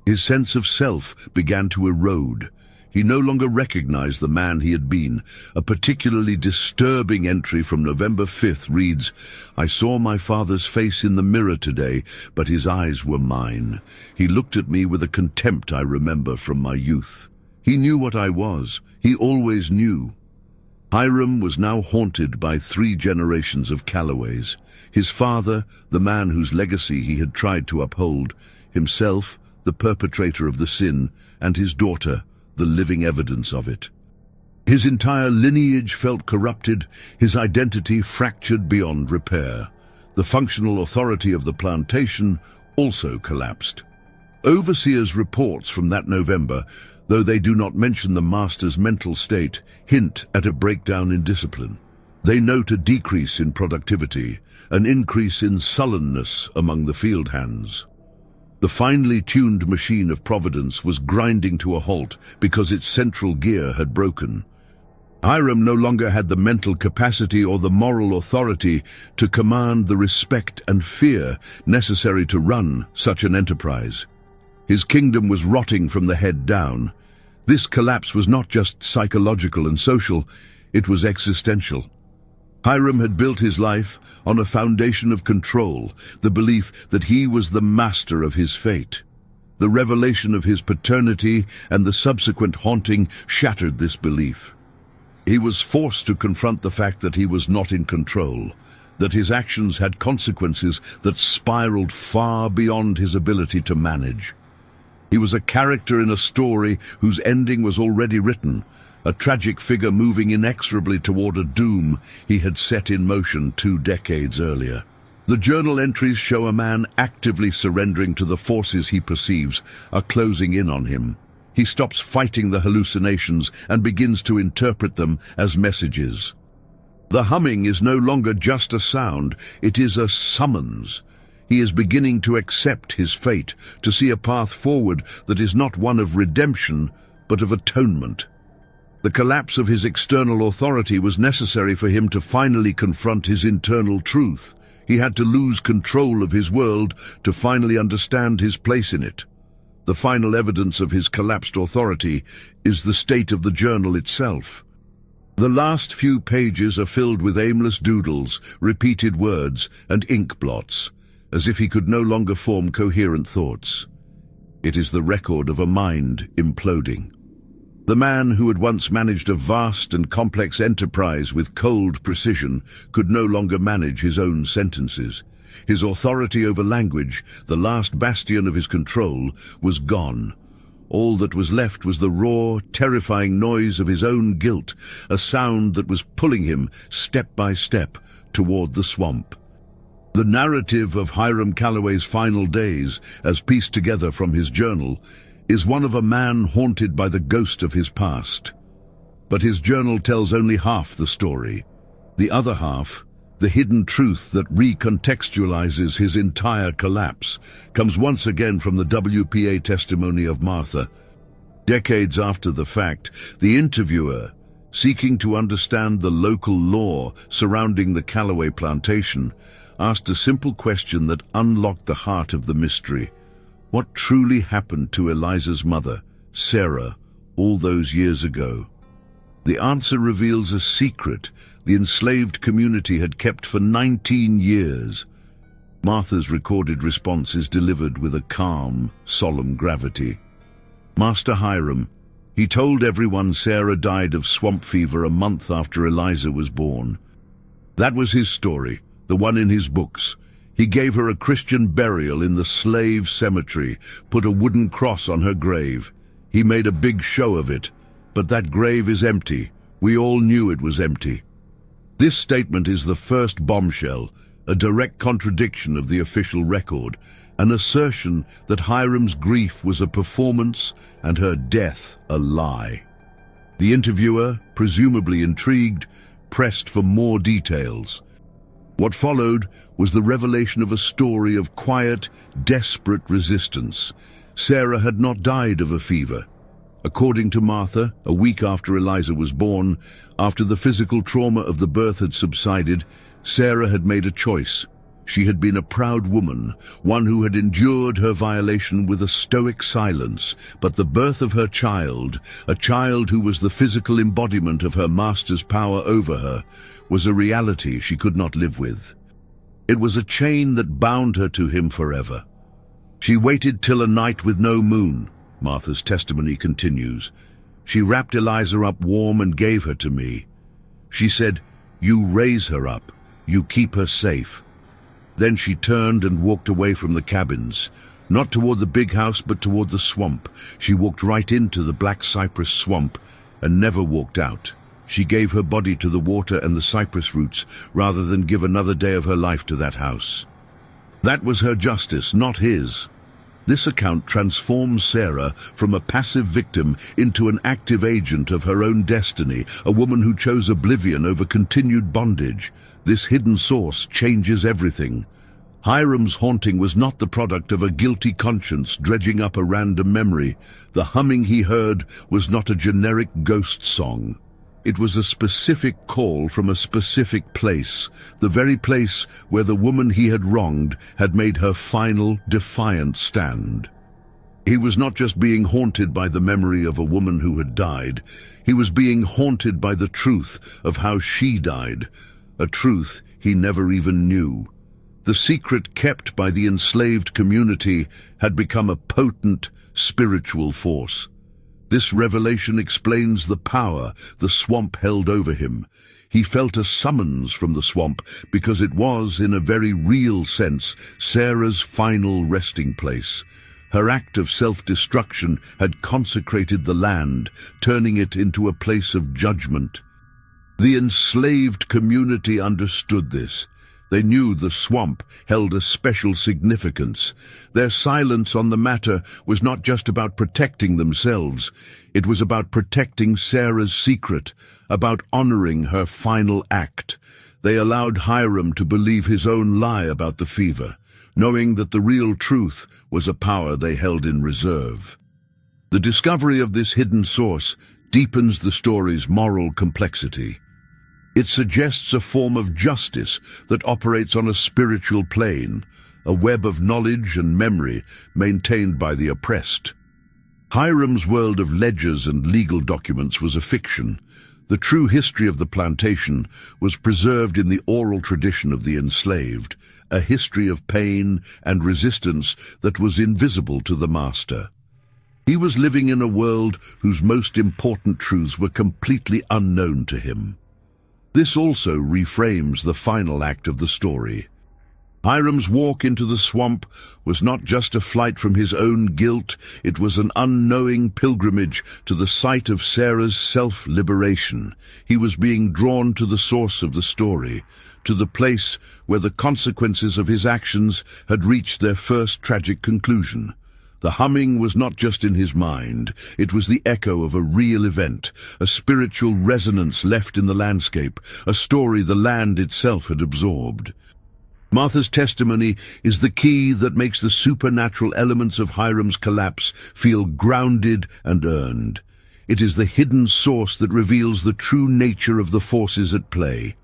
His sense of self began to erode. He no longer recognized the man he had been. A particularly disturbing entry from November 5th reads, "I saw my father's face in the mirror today, but his eyes were mine. He looked at me with a contempt I remember from my youth. He knew what I was. He always knew." Hiram was now haunted by 3 generations of Calloways. His father, the man whose legacy he had tried to uphold, himself, the perpetrator of the sin, and his daughter, the living evidence of it. His entire lineage felt corrupted, his identity fractured beyond repair. The functional authority of the plantation also collapsed. Overseers' reports from that November, though they do not mention the master's mental state, hint at a breakdown in discipline. They note a decrease in productivity, an increase in sullenness among the field hands. The finely tuned machine of Providence was grinding to a halt because its central gear had broken. Hiram no longer had the mental capacity or the moral authority to command the respect and fear necessary to run such an enterprise. His kingdom was rotting from the head down. This collapse was not just psychological and social, it was existential. Hiram had built his life on a foundation of control, the belief that he was the master of his fate. The revelation of his paternity and the subsequent haunting shattered this belief. He was forced to confront the fact that he was not in control, that his actions had consequences that spiraled far beyond his ability to manage. He was a character in a story whose ending was already written, a tragic figure moving inexorably toward a doom he had set in motion 2 decades earlier. The journal entries show a man actively surrendering to the forces he perceives are closing in on him. He stops fighting the hallucinations and begins to interpret them as messages. The humming is no longer just a sound, it is a summons. He is beginning to accept his fate, to see a path forward that is not one of redemption, but of atonement. The collapse of his external authority was necessary for him to finally confront his internal truth. He had to lose control of his world to finally understand his place in it. The final evidence of his collapsed authority is the state of the journal itself. The last few pages are filled with aimless doodles, repeated words, and ink blots, as if he could no longer form coherent thoughts. It is the record of a mind imploding. The man who had once managed a vast and complex enterprise with cold precision could no longer manage his own sentences. His authority over language, the last bastion of his control, was gone. All that was left was the raw, terrifying noise of his own guilt, a sound that was pulling him, step by step, toward the swamp. The narrative of Hiram Calloway's final days, as pieced together from his journal, is one of a man haunted by the ghost of his past. But his journal tells only half the story. The other half, the hidden truth that recontextualizes his entire collapse, comes once again from the WPA testimony of Martha. Decades after the fact, the interviewer, seeking to understand the local law surrounding the Calloway plantation, asked a simple question that unlocked the heart of the mystery. What truly happened to Eliza's mother, Sarah, all those years ago? The answer reveals a secret the enslaved community had kept for 19 years. Martha's recorded response is delivered with a calm, solemn gravity. Master Hiram, he told everyone Sarah died of swamp fever a month after Eliza was born. That was his story, the one in his books. He gave her a Christian burial in the slave cemetery, put a wooden cross on her grave. He made a big show of it, but that grave is empty. We all knew it was empty. This statement is the first bombshell, a direct contradiction of the official record, an assertion that Hiram's grief was a performance and her death a lie. The interviewer, presumably intrigued, pressed for more details. What followed was the revelation of a story of quiet, desperate resistance. Sarah had not died of a fever. According to Martha, a week after Eliza was born, after the physical trauma of the birth had subsided, Sarah had made a choice. She had been a proud woman, one who had endured her violation with a stoic silence, but the birth of her child, a child who was the physical embodiment of her master's power over her, was a reality she could not live with. It was a chain that bound her to him forever. She waited till a night with no moon, Martha's testimony continues. She wrapped Eliza up warm and gave her to me. She said, "You raise her up, you keep her safe." Then she turned and walked away from the cabins, not toward the big house but toward the swamp. She walked right into the black cypress swamp and never walked out. She gave her body to the water and the cypress roots rather than give another day of her life to that house. That was her justice, not his. This account transforms Sarah from a passive victim into an active agent of her own destiny, a woman who chose oblivion over continued bondage. This hidden source changes everything. Hiram's haunting was not the product of a guilty conscience dredging up a random memory. The humming he heard was not a generic ghost song. It was a specific call from a specific place, the very place where the woman he had wronged had made her final, defiant stand. He was not just being haunted by the memory of a woman who had died. He was being haunted by the truth of how she died, a truth he never even knew. The secret kept by the enslaved community had become a potent spiritual force. This revelation explains the power the swamp held over him. He felt a summons from the swamp because it was, in a very real sense, Sarah's final resting place. Her act of self-destruction had consecrated the land, turning it into a place of judgment. The enslaved community understood this. They knew the swamp held a special significance. Their silence on the matter was not just about protecting themselves. It was about protecting Sarah's secret, about honoring her final act. They allowed Hiram to believe his own lie about the fever, knowing that the real truth was a power they held in reserve. The discovery of this hidden source deepens the story's moral complexity. It suggests a form of justice that operates on a spiritual plane, a web of knowledge and memory maintained by the oppressed. Hiram's world of ledgers and legal documents was a fiction. The true history of the plantation was preserved in the oral tradition of the enslaved, a history of pain and resistance that was invisible to the master. He was living in a world whose most important truths were completely unknown to him. This also reframes the final act of the story. Hiram's walk into the swamp was not just a flight from his own guilt, it was an unknowing pilgrimage to the site of Sarah's self-liberation. He was being drawn to the source of the story, to the place where the consequences of his actions had reached their first tragic conclusion. The humming was not just in his mind, it was the echo of a real event, a spiritual resonance left in the landscape, a story the land itself had absorbed. Martha's testimony is the key that makes the supernatural elements of Hiram's collapse feel grounded and earned. It is the hidden source that reveals the true nature of the forces at play.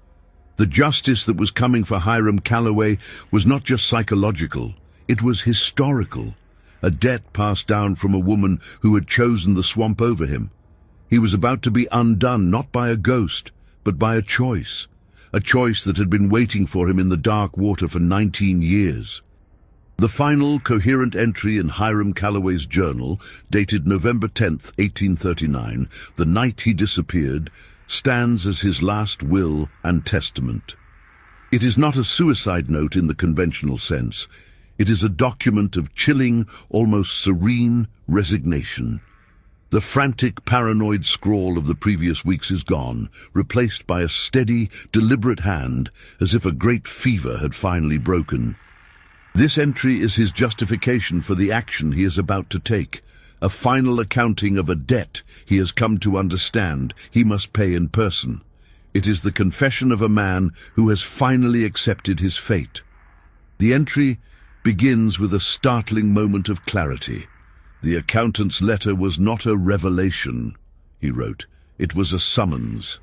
The justice that was coming for Hiram Calloway was not just psychological, it was historical. A debt passed down from a woman who had chosen the swamp over him. He was about to be undone not by a ghost, but by a choice that had been waiting for him in the dark water for 19 years. The final coherent entry in Hiram Calloway's journal, dated November 10th, 1839, the night he disappeared, stands as his last will and testament. It is not a suicide note in the conventional sense. It is a document of chilling, almost serene resignation. The frantic, paranoid scrawl of the previous weeks is gone, replaced by a steady, deliberate hand, as if a great fever had finally broken. This entry is his justification for the action he is about to take, a final accounting of a debt he has come to understand he must pay in person. It is the confession of a man who has finally accepted his fate. The entry begins with a startling moment of clarity. The accountant's letter was not a revelation, he wrote. It was a summons.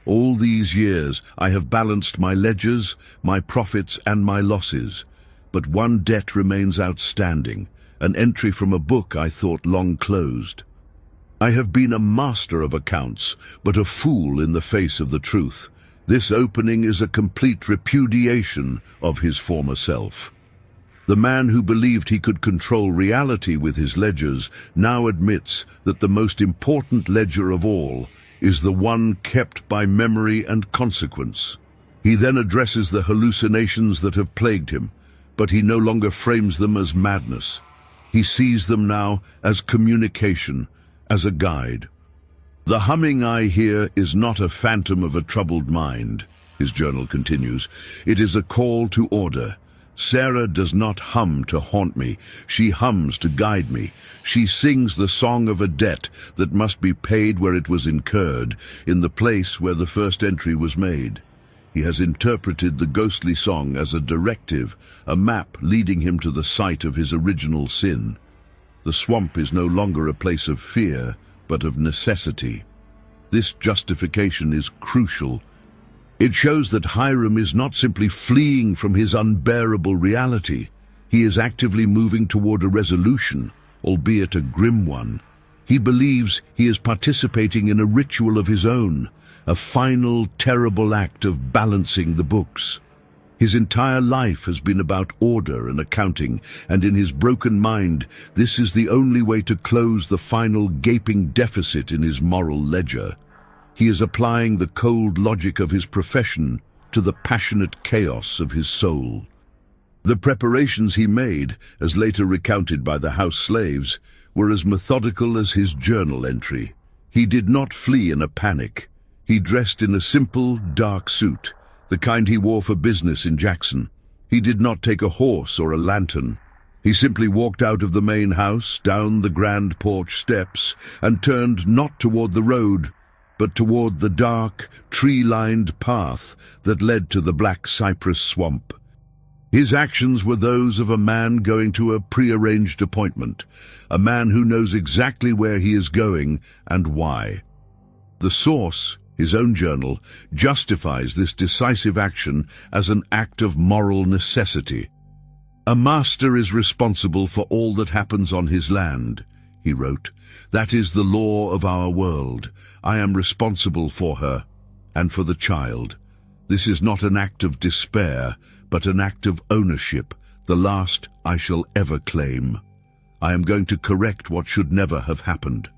All these years I have balanced my ledgers, my profits and my losses. But one debt remains outstanding, an entry from a book I thought long closed. I have been a master of accounts, but a fool in the face of the truth. This opening is a complete repudiation of his former self. The man who believed he could control reality with his ledgers now admits that the most important ledger of all is the one kept by memory and consequence. He then addresses the hallucinations that have plagued him, but he no longer frames them as madness. He sees them now as communication, as a guide. The humming I hear is not a phantom of a troubled mind, his journal continues. It is a call to order. Sarah does not hum to haunt me. She hums to guide me. She sings the song of a debt that must be paid where it was incurred, in the place where the first entry was made. He has interpreted the ghostly song as a directive, a map leading him to the site of his original sin. The swamp is no longer a place of fear, but of necessity. This justification is crucial. It shows that Hiram is not simply fleeing from his unbearable reality. He is actively moving toward a resolution, albeit a grim one. He believes he is participating in a ritual of his own, a final, terrible act of balancing the books. His entire life has been about order and accounting, and in his broken mind, this is the only way to close the final gaping deficit in his moral ledger. He is applying the cold logic of his profession to the passionate chaos of his soul. The preparations he made, as later recounted by the house slaves, were as methodical as his journal entry. He did not flee in a panic. He dressed in a simple, dark suit, the kind he wore for business in Jackson. He did not take a horse or a lantern. He simply walked out of the main house, down the grand porch steps, and turned not toward the road, but toward the dark, tree-lined path that led to the black cypress swamp. His actions were those of a man going to a prearranged appointment, a man who knows exactly where he is going and why. The source, his own journal, justifies this decisive action as an act of moral necessity. "A master is responsible for all that happens on his land," he wrote. "That is the law of our world. I am responsible for her and for the child. This is not an act of despair, but an act of ownership, the last I shall ever claim. I am going to correct what should never have happened."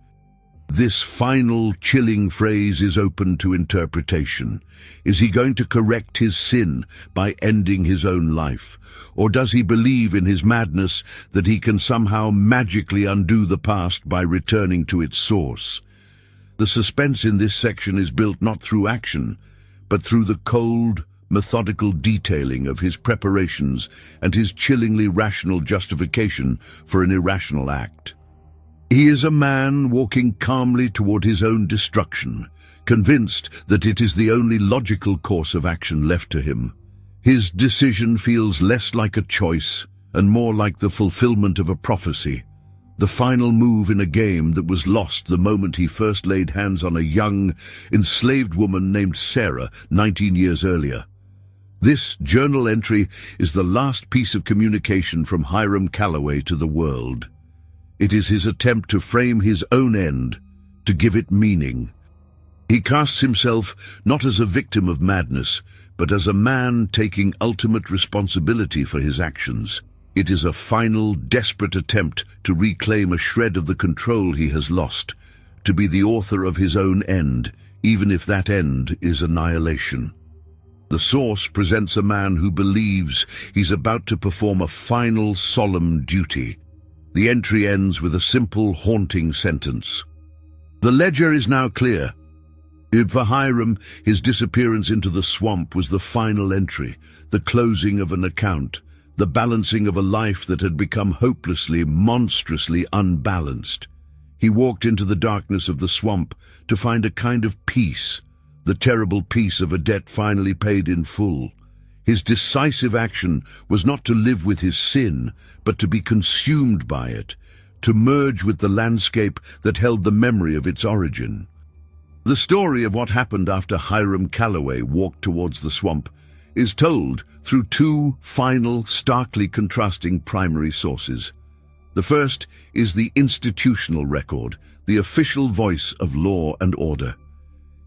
This final, chilling phrase is open to interpretation. Is he going to correct his sin by ending his own life? Or does he believe in his madness that he can somehow magically undo the past by returning to its source? The suspense in this section is built not through action, but through the cold, methodical detailing of his preparations and his chillingly rational justification for an irrational act. He is a man walking calmly toward his own destruction, convinced that it is the only logical course of action left to him. His decision feels less like a choice and more like the fulfillment of a prophecy, the final move in a game that was lost the moment he first laid hands on a young, enslaved woman named Sarah 19 years earlier. This journal entry is the last piece of communication from Hiram Calloway to the world. It is his attempt to frame his own end, to give it meaning. He casts himself not as a victim of madness, but as a man taking ultimate responsibility for his actions. It is a final, desperate attempt to reclaim a shred of the control he has lost, to be the author of his own end, even if that end is annihilation. The source presents a man who believes he's about to perform a final, solemn duty. The entry ends with a simple, haunting sentence. The ledger is now clear. For Hiram, his disappearance into the swamp was the final entry, the closing of an account, the balancing of a life that had become hopelessly, monstrously unbalanced. He walked into the darkness of the swamp to find a kind of peace, the terrible peace of a debt finally paid in full. His decisive action was not to live with his sin, but to be consumed by it, to merge with the landscape that held the memory of its origin. The story of what happened after Hiram Calloway walked towards the swamp is told through two final, starkly contrasting primary sources. The first is the institutional record, the official voice of law and order.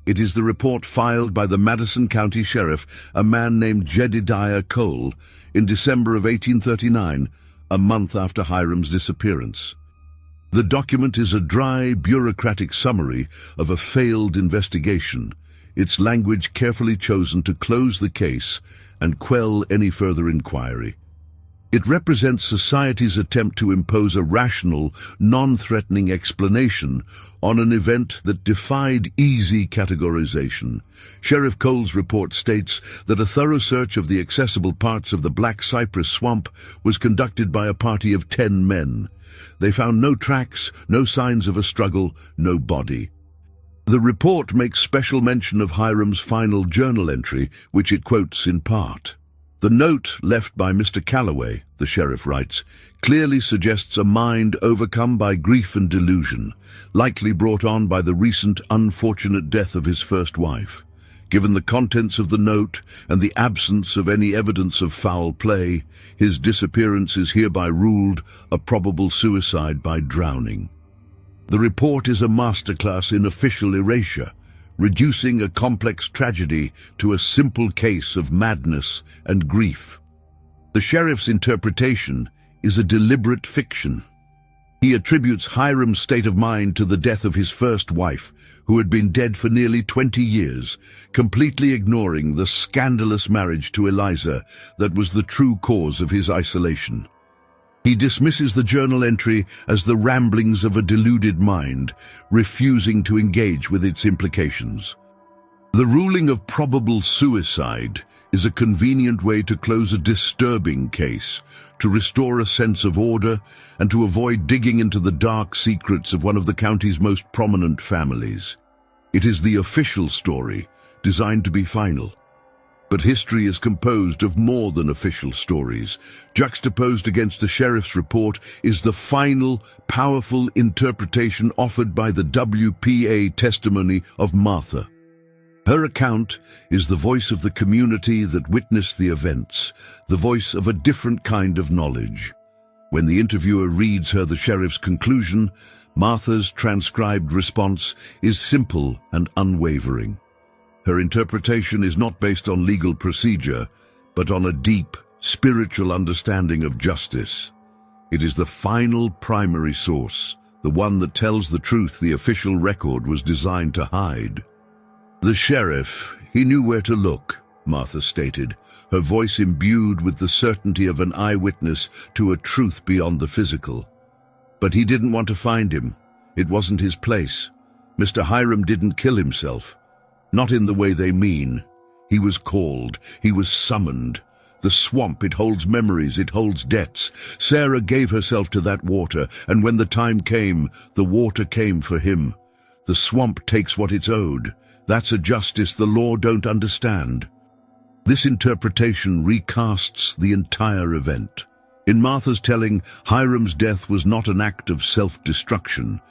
It is the report filed by the Madison County Sheriff, a man named Jedediah Cole, in December of 1839, a month after Hiram's disappearance. The document is a dry, bureaucratic summary of a failed investigation, its language carefully chosen to close the case and quell any further inquiry. It represents society's attempt to impose a rational, non-threatening explanation on an event that defied easy categorization. Sheriff Cole's report states that a thorough search of the accessible parts of the Black Cypress Swamp was conducted by a party of 10 men. They found no tracks, no signs of a struggle, no body. The report makes special mention of Hiram's final journal entry, which it quotes in part. The note left by Mr. Calloway, the sheriff writes, clearly suggests a mind overcome by grief and delusion, likely brought on by the recent unfortunate death of his first wife. Given the contents of the note and the absence of any evidence of foul play, his disappearance is hereby ruled a probable suicide by drowning. The report is a masterclass in official erasure, reducing a complex tragedy to a simple case of madness and grief. The sheriff's interpretation is a deliberate fiction. He attributes Hiram's state of mind to the death of his first wife, who had been dead for nearly 20 years, completely ignoring the scandalous marriage to Eliza that was the true cause of his isolation. He dismisses the journal entry as the ramblings of a deluded mind, refusing to engage with its implications. The ruling of probable suicide is a convenient way to close a disturbing case, to restore a sense of order, and to avoid digging into the dark secrets of one of the county's most prominent families. It is the official story, designed to be final. But history is composed of more than official stories. Juxtaposed against the sheriff's report is the final, powerful interpretation offered by the WPA testimony of Martha. Her account is the voice of the community that witnessed the events, the voice of a different kind of knowledge. When the interviewer reads her the sheriff's conclusion, Martha's transcribed response is simple and unwavering. Her interpretation is not based on legal procedure, but on a deep, spiritual understanding of justice. It is the final primary source, the one that tells the truth the official record was designed to hide. The sheriff, he knew where to look, Martha stated, her voice imbued with the certainty of an eyewitness to a truth beyond the physical. But he didn't want to find him. It wasn't his place. Mr. Hiram didn't kill himself. Not in the way they mean. He was called. He was summoned. The swamp, it holds memories, it holds debts. Sarah gave herself to that water, and when the time came, the water came for him. The swamp takes what it's owed. That's a justice the law don't understand. This interpretation recasts the entire event. In Martha's telling, Hiram's death was not an act of self-destruction,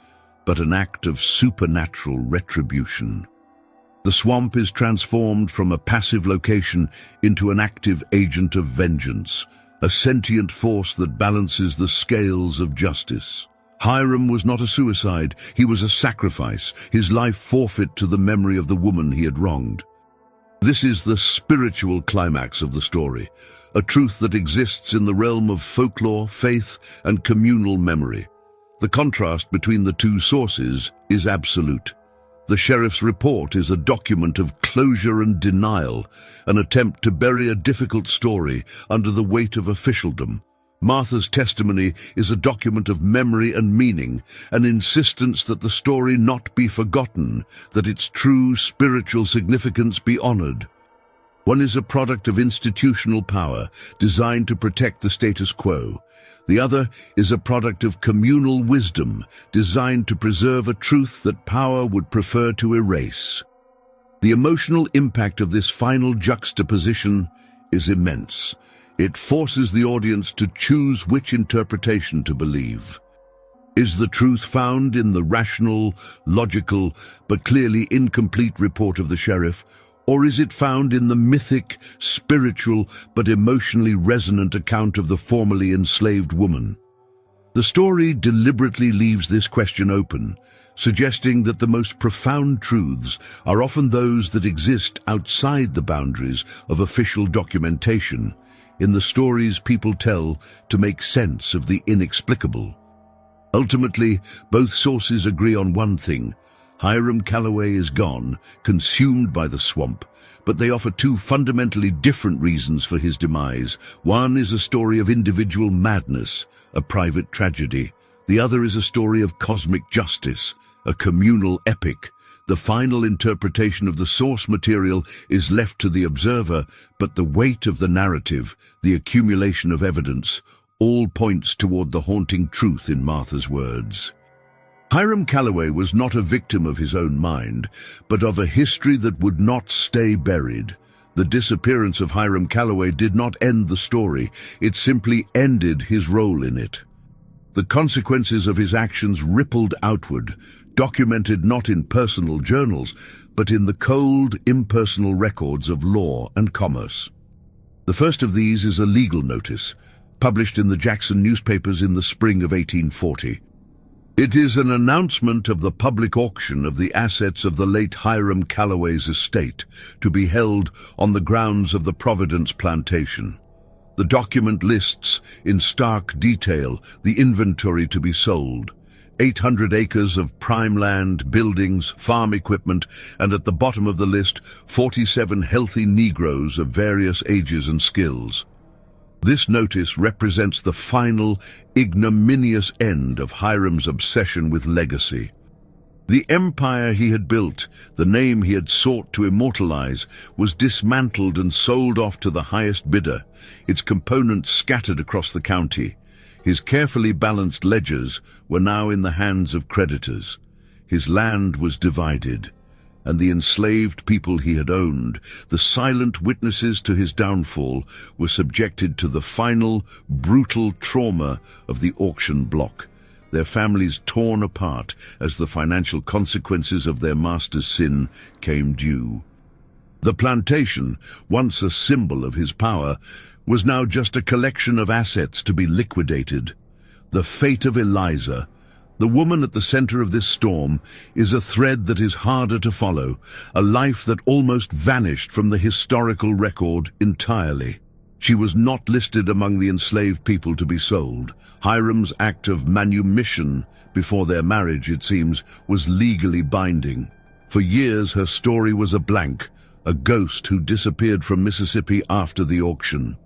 but an act of supernatural retribution. The swamp is transformed from a passive location into an active agent of vengeance, a sentient force that balances the scales of justice. Hiram was not a suicide, he was a sacrifice, his life forfeit to the memory of the woman he had wronged. This is the spiritual climax of the story, a truth that exists in the realm of folklore, faith, and communal memory. The contrast between the two sources is absolute. The sheriff's report is a document of closure and denial, an attempt to bury a difficult story under the weight of officialdom. Martha's testimony is a document of memory and meaning, an insistence that the story not be forgotten, that its true spiritual significance be honored. One is a product of institutional power, designed to protect the status quo. The other is a product of communal wisdom, designed to preserve a truth that power would prefer to erase. The emotional impact of this final juxtaposition is immense. It forces the audience to choose which interpretation to believe. Is the truth found in the rational, logical, but clearly incomplete report of the sheriff, or is it found in the mythic, spiritual, but emotionally resonant account of the formerly enslaved woman? The story deliberately leaves this question open, suggesting that the most profound truths are often those that exist outside the boundaries of official documentation, in the stories people tell to make sense of the inexplicable. Ultimately, both sources agree on one thing: Hiram Calloway is gone, consumed by the swamp, but they offer two fundamentally different reasons for his demise. One is a story of individual madness, a private tragedy. The other is a story of cosmic justice, a communal epic. The final interpretation of the source material is left to the observer, but the weight of the narrative, the accumulation of evidence, all points toward the haunting truth in Martha's words. Hiram Calloway was not a victim of his own mind, but of a history that would not stay buried. The disappearance of Hiram Calloway did not end the story, it simply ended his role in it. The consequences of his actions rippled outward, documented not in personal journals, but in the cold, impersonal records of law and commerce. The first of these is a legal notice, published in the Jackson newspapers in the spring of 1840. It is an announcement of the public auction of the assets of the late Hiram Calloway's estate, to be held on the grounds of the Providence plantation. The document lists, in stark detail, the inventory to be sold: 800 acres of prime land, buildings, farm equipment, and at the bottom of the list, 47 healthy Negroes of various ages and skills. This notice represents the final, ignominious end of Hiram's obsession with legacy. The empire he had built, the name he had sought to immortalize, was dismantled and sold off to the highest bidder, its components scattered across the county. His carefully balanced ledgers were now in the hands of creditors. His land was divided, and the enslaved people he had owned, the silent witnesses to his downfall, were subjected to the final, brutal trauma of the auction block, their families torn apart as the financial consequences of their master's sin came due. The plantation, once a symbol of his power, was now just a collection of assets to be liquidated. The fate of Eliza, the woman at the center of this storm, is a thread that is harder to follow, a life that almost vanished from the historical record entirely. She was not listed among the enslaved people to be sold. Hiram's act of manumission before their marriage, it seems, was legally binding. For years her story was a blank, a ghost who disappeared from Mississippi after the auction.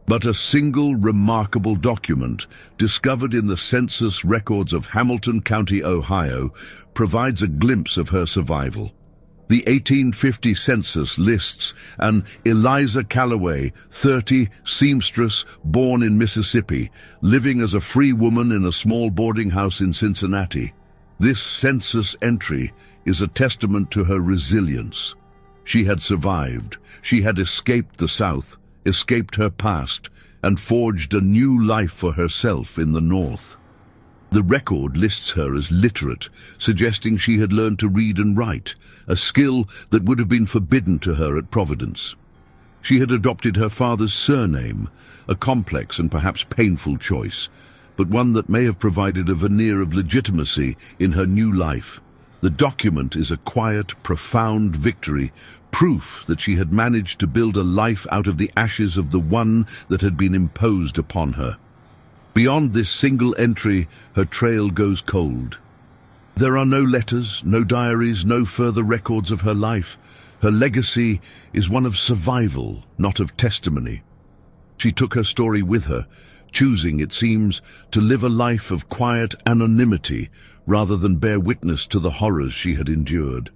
But a single remarkable document, discovered in the census records of Hamilton County, Ohio, provides a glimpse of her survival. The 1850 census lists an Eliza Calloway, 30, seamstress, born in Mississippi, living as a free woman in a small boarding house in Cincinnati. This census entry is a testament to her resilience. She had survived. She had escaped the South, escaped her past, and forged a new life for herself in the North. The record lists her as literate, suggesting she had learned to read and write, a skill that would have been forbidden to her at Providence. She had adopted her father's surname, a complex and perhaps painful choice, but one that may have provided a veneer of legitimacy in her new life. The document is a quiet, profound victory, proof that she had managed to build a life out of the ashes of the one that had been imposed upon her. Beyond this single entry, her trail goes cold. There are no letters, no diaries, no further records of her life. Her legacy is one of survival, not of testimony. She took her story with her, choosing, it seems, to live a life of quiet anonymity rather than bear witness to the horrors she had endured.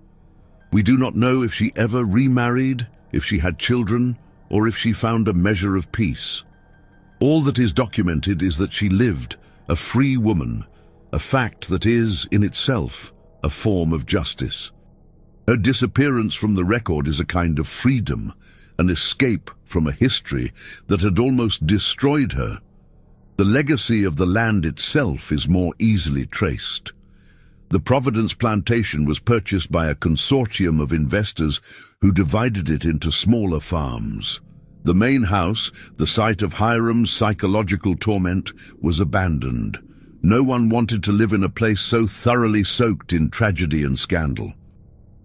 We do not know if she ever remarried, if she had children, or if she found a measure of peace. All that is documented is that she lived, a free woman, a fact that is, in itself, a form of justice. Her disappearance from the record is a kind of freedom, an escape from a history that had almost destroyed her. The legacy of the land itself is more easily traced. The Providence plantation was purchased by a consortium of investors who divided it into smaller farms. The main house, the site of Hiram's psychological torment, was abandoned. No one wanted to live in a place so thoroughly soaked in tragedy and scandal.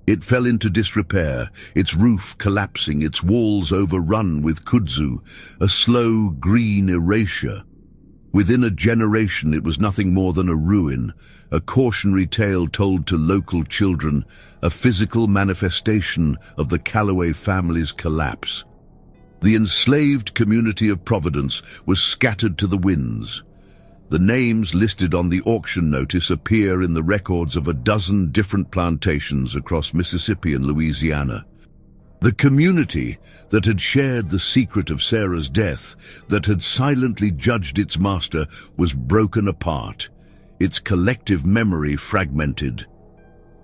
It fell into disrepair, its roof collapsing, its walls overrun with kudzu, a slow green erasure. Within a generation it was nothing more than a ruin, a cautionary tale told to local children, a physical manifestation of the Calloway family's collapse. The enslaved community of Providence was scattered to the winds. The names listed on the auction notice appear in the records of a dozen different plantations across Mississippi and Louisiana. The community that had shared the secret of Sarah's death, that had silently judged its master, was broken apart, its collective memory fragmented.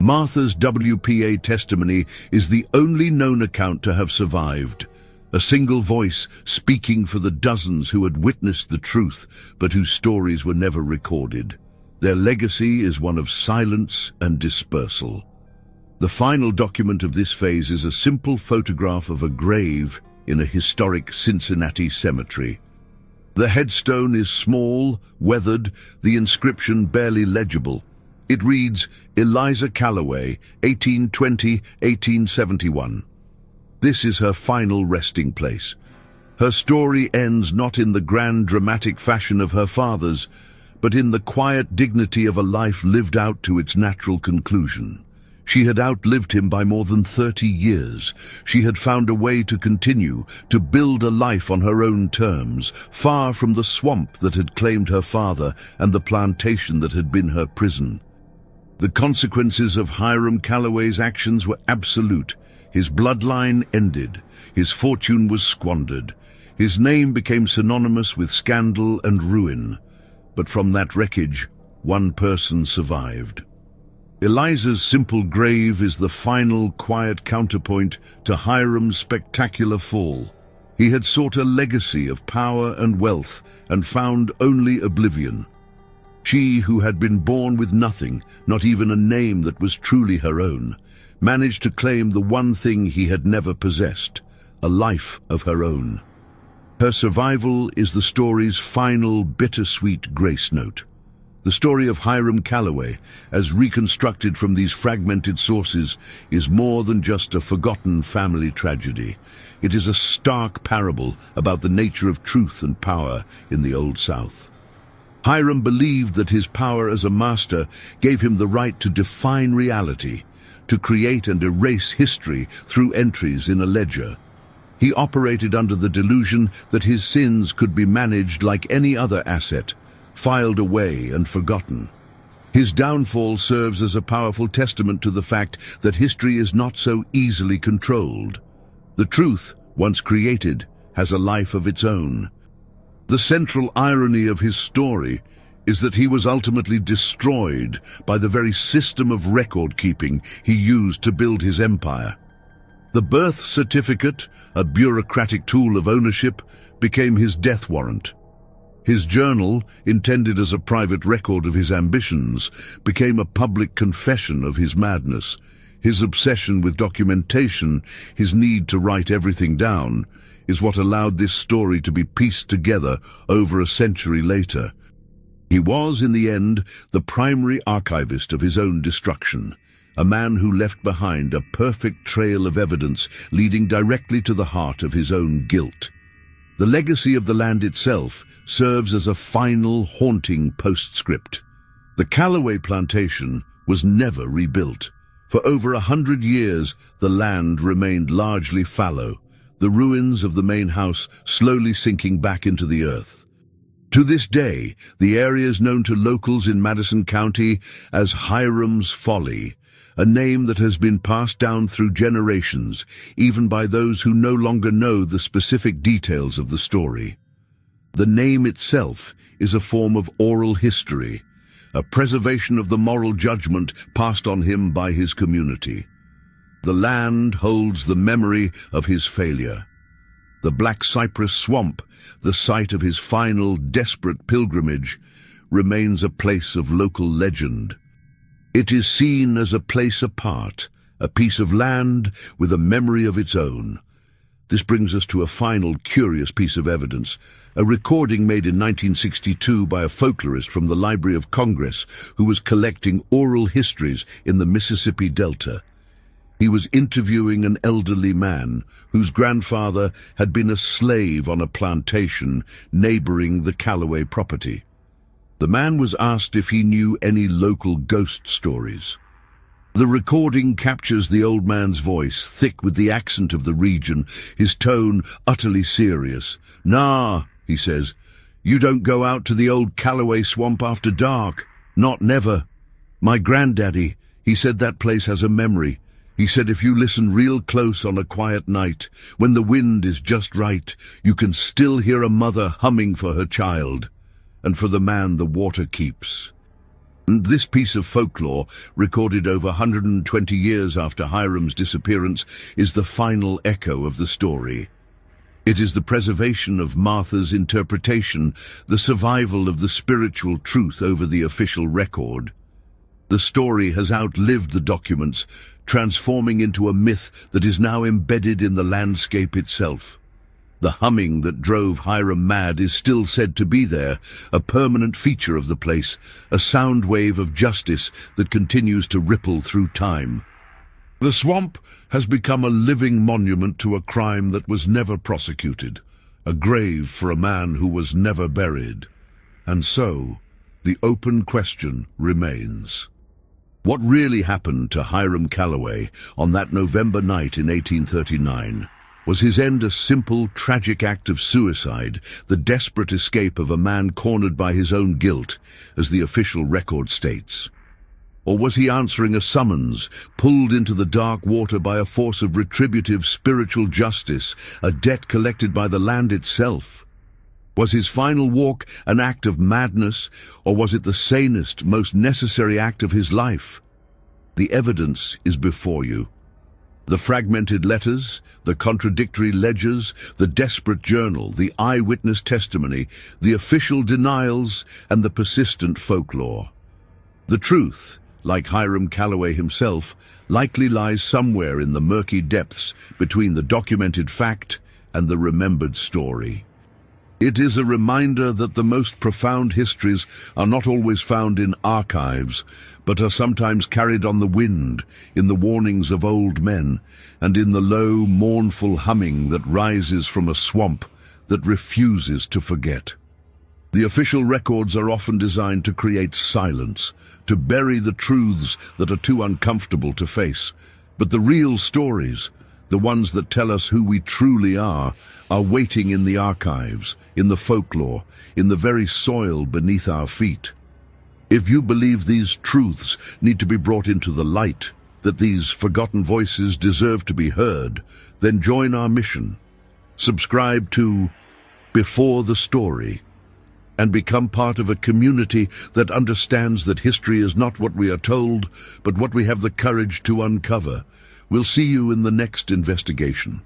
Martha's WPA testimony is the only known account to have survived, a single voice speaking for the dozens who had witnessed the truth but whose stories were never recorded. Their legacy is one of silence and dispersal. The final document of this phase is a simple photograph of a grave in a historic Cincinnati cemetery. The headstone is small, weathered, the inscription barely legible. It reads, Eliza Calloway, 1820-1871. This is her final resting place. Her story ends not in the grand dramatic fashion of her father's, but in the quiet dignity of a life lived out to its natural conclusion. She had outlived him by more than 30 years. She had found a way to continue, to build a life on her own terms, far from the swamp that had claimed her father and the plantation that had been her prison. The consequences of Hiram Calloway's actions were absolute. His bloodline ended. His fortune was squandered. His name became synonymous with scandal and ruin. But from that wreckage, one person survived. Eliza's simple grave is the final, quiet counterpoint to Hiram's spectacular fall. He had sought a legacy of power and wealth and found only oblivion. She, who had been born with nothing, not even a name that was truly her own, managed to claim the one thing he had never possessed, a life of her own. Her survival is the story's final, bittersweet grace note. The story of Hiram Calloway, as reconstructed from these fragmented sources, is more than just a forgotten family tragedy. It is a stark parable about the nature of truth and power in the Old South. Hiram believed that his power as a master gave him the right to define reality, to create and erase history through entries in a ledger. He operated under the delusion that his sins could be managed like any other asset, filed away and forgotten. His downfall serves as a powerful testament to the fact that history is not so easily controlled. The truth, once created, has a life of its own. The central irony of his story is that he was ultimately destroyed by the very system of record-keeping he used to build his empire. The birth certificate, a bureaucratic tool of ownership, became his death warrant. His journal, intended as a private record of his ambitions, became a public confession of his madness. His obsession with documentation, his need to write everything down, is what allowed this story to be pieced together over a century later. He was, in the end, the primary archivist of his own destruction, a man who left behind a perfect trail of evidence leading directly to the heart of his own guilt. The legacy of the land itself serves as a final, haunting postscript. The Calloway plantation was never rebuilt. For over 100 years, the land remained largely fallow, the ruins of the main house slowly sinking back into the earth. To this day, the area is known to locals in Madison County as Hiram's Folly, a name that has been passed down through generations, even by those who no longer know the specific details of the story. The name itself is a form of oral history, a preservation of the moral judgment passed on him by his community. The land holds the memory of his failure. The Black Cypress Swamp, the site of his final desperate pilgrimage, remains a place of local legend. It is seen as a place apart, a piece of land with a memory of its own. This brings us to a final curious piece of evidence, a recording made in 1962 by a folklorist from the Library of Congress who was collecting oral histories in the Mississippi Delta. He was interviewing an elderly man whose grandfather had been a slave on a plantation neighboring the Callaway property. The man was asked if he knew any local ghost stories. The recording captures the old man's voice, thick with the accent of the region, his tone utterly serious. "Nah," he says, "you don't go out to the old Callaway swamp after dark. Not never. My granddaddy, he said that place has a memory. He said if you listen real close on a quiet night, when the wind is just right, you can still hear a mother humming for her child. And for the man the water keeps." And this piece of folklore, recorded over 120 years after Hiram's disappearance, is the final echo of the story. It is the preservation of Martha's interpretation, the survival of the spiritual truth over the official record. The story has outlived the documents, transforming into a myth that is now embedded in the landscape itself. The humming that drove Hiram mad is still said to be there, a permanent feature of the place, a sound wave of justice that continues to ripple through time. The swamp has become a living monument to a crime that was never prosecuted, a grave for a man who was never buried. And so, the open question remains. What really happened to Hiram Callaway on that November night in 1839? Was his end a simple, tragic act of suicide, the desperate escape of a man cornered by his own guilt, as the official record states? Or was he answering a summons, pulled into the dark water by a force of retributive spiritual justice, a debt collected by the land itself? Was his final walk an act of madness, or was it the sanest, most necessary act of his life? The evidence is before you. The fragmented letters, the contradictory ledgers, the desperate journal, the eyewitness testimony, the official denials, and the persistent folklore. The truth, like Hiram Callaway himself, likely lies somewhere in the murky depths between the documented fact and the remembered story. It is a reminder that the most profound histories are not always found in archives, but are sometimes carried on the wind, in the warnings of old men, and in the low, mournful humming that rises from a swamp that refuses to forget. The official records are often designed to create silence, to bury the truths that are too uncomfortable to face. But the real stories, the ones that tell us who we truly are waiting in the archives, in the folklore, in the very soil beneath our feet. If you believe these truths need to be brought into the light, that these forgotten voices deserve to be heard, then join our mission. Subscribe to Before the Story, and become part of a community that understands that history is not what we are told, but what we have the courage to uncover. We'll see you in the next investigation.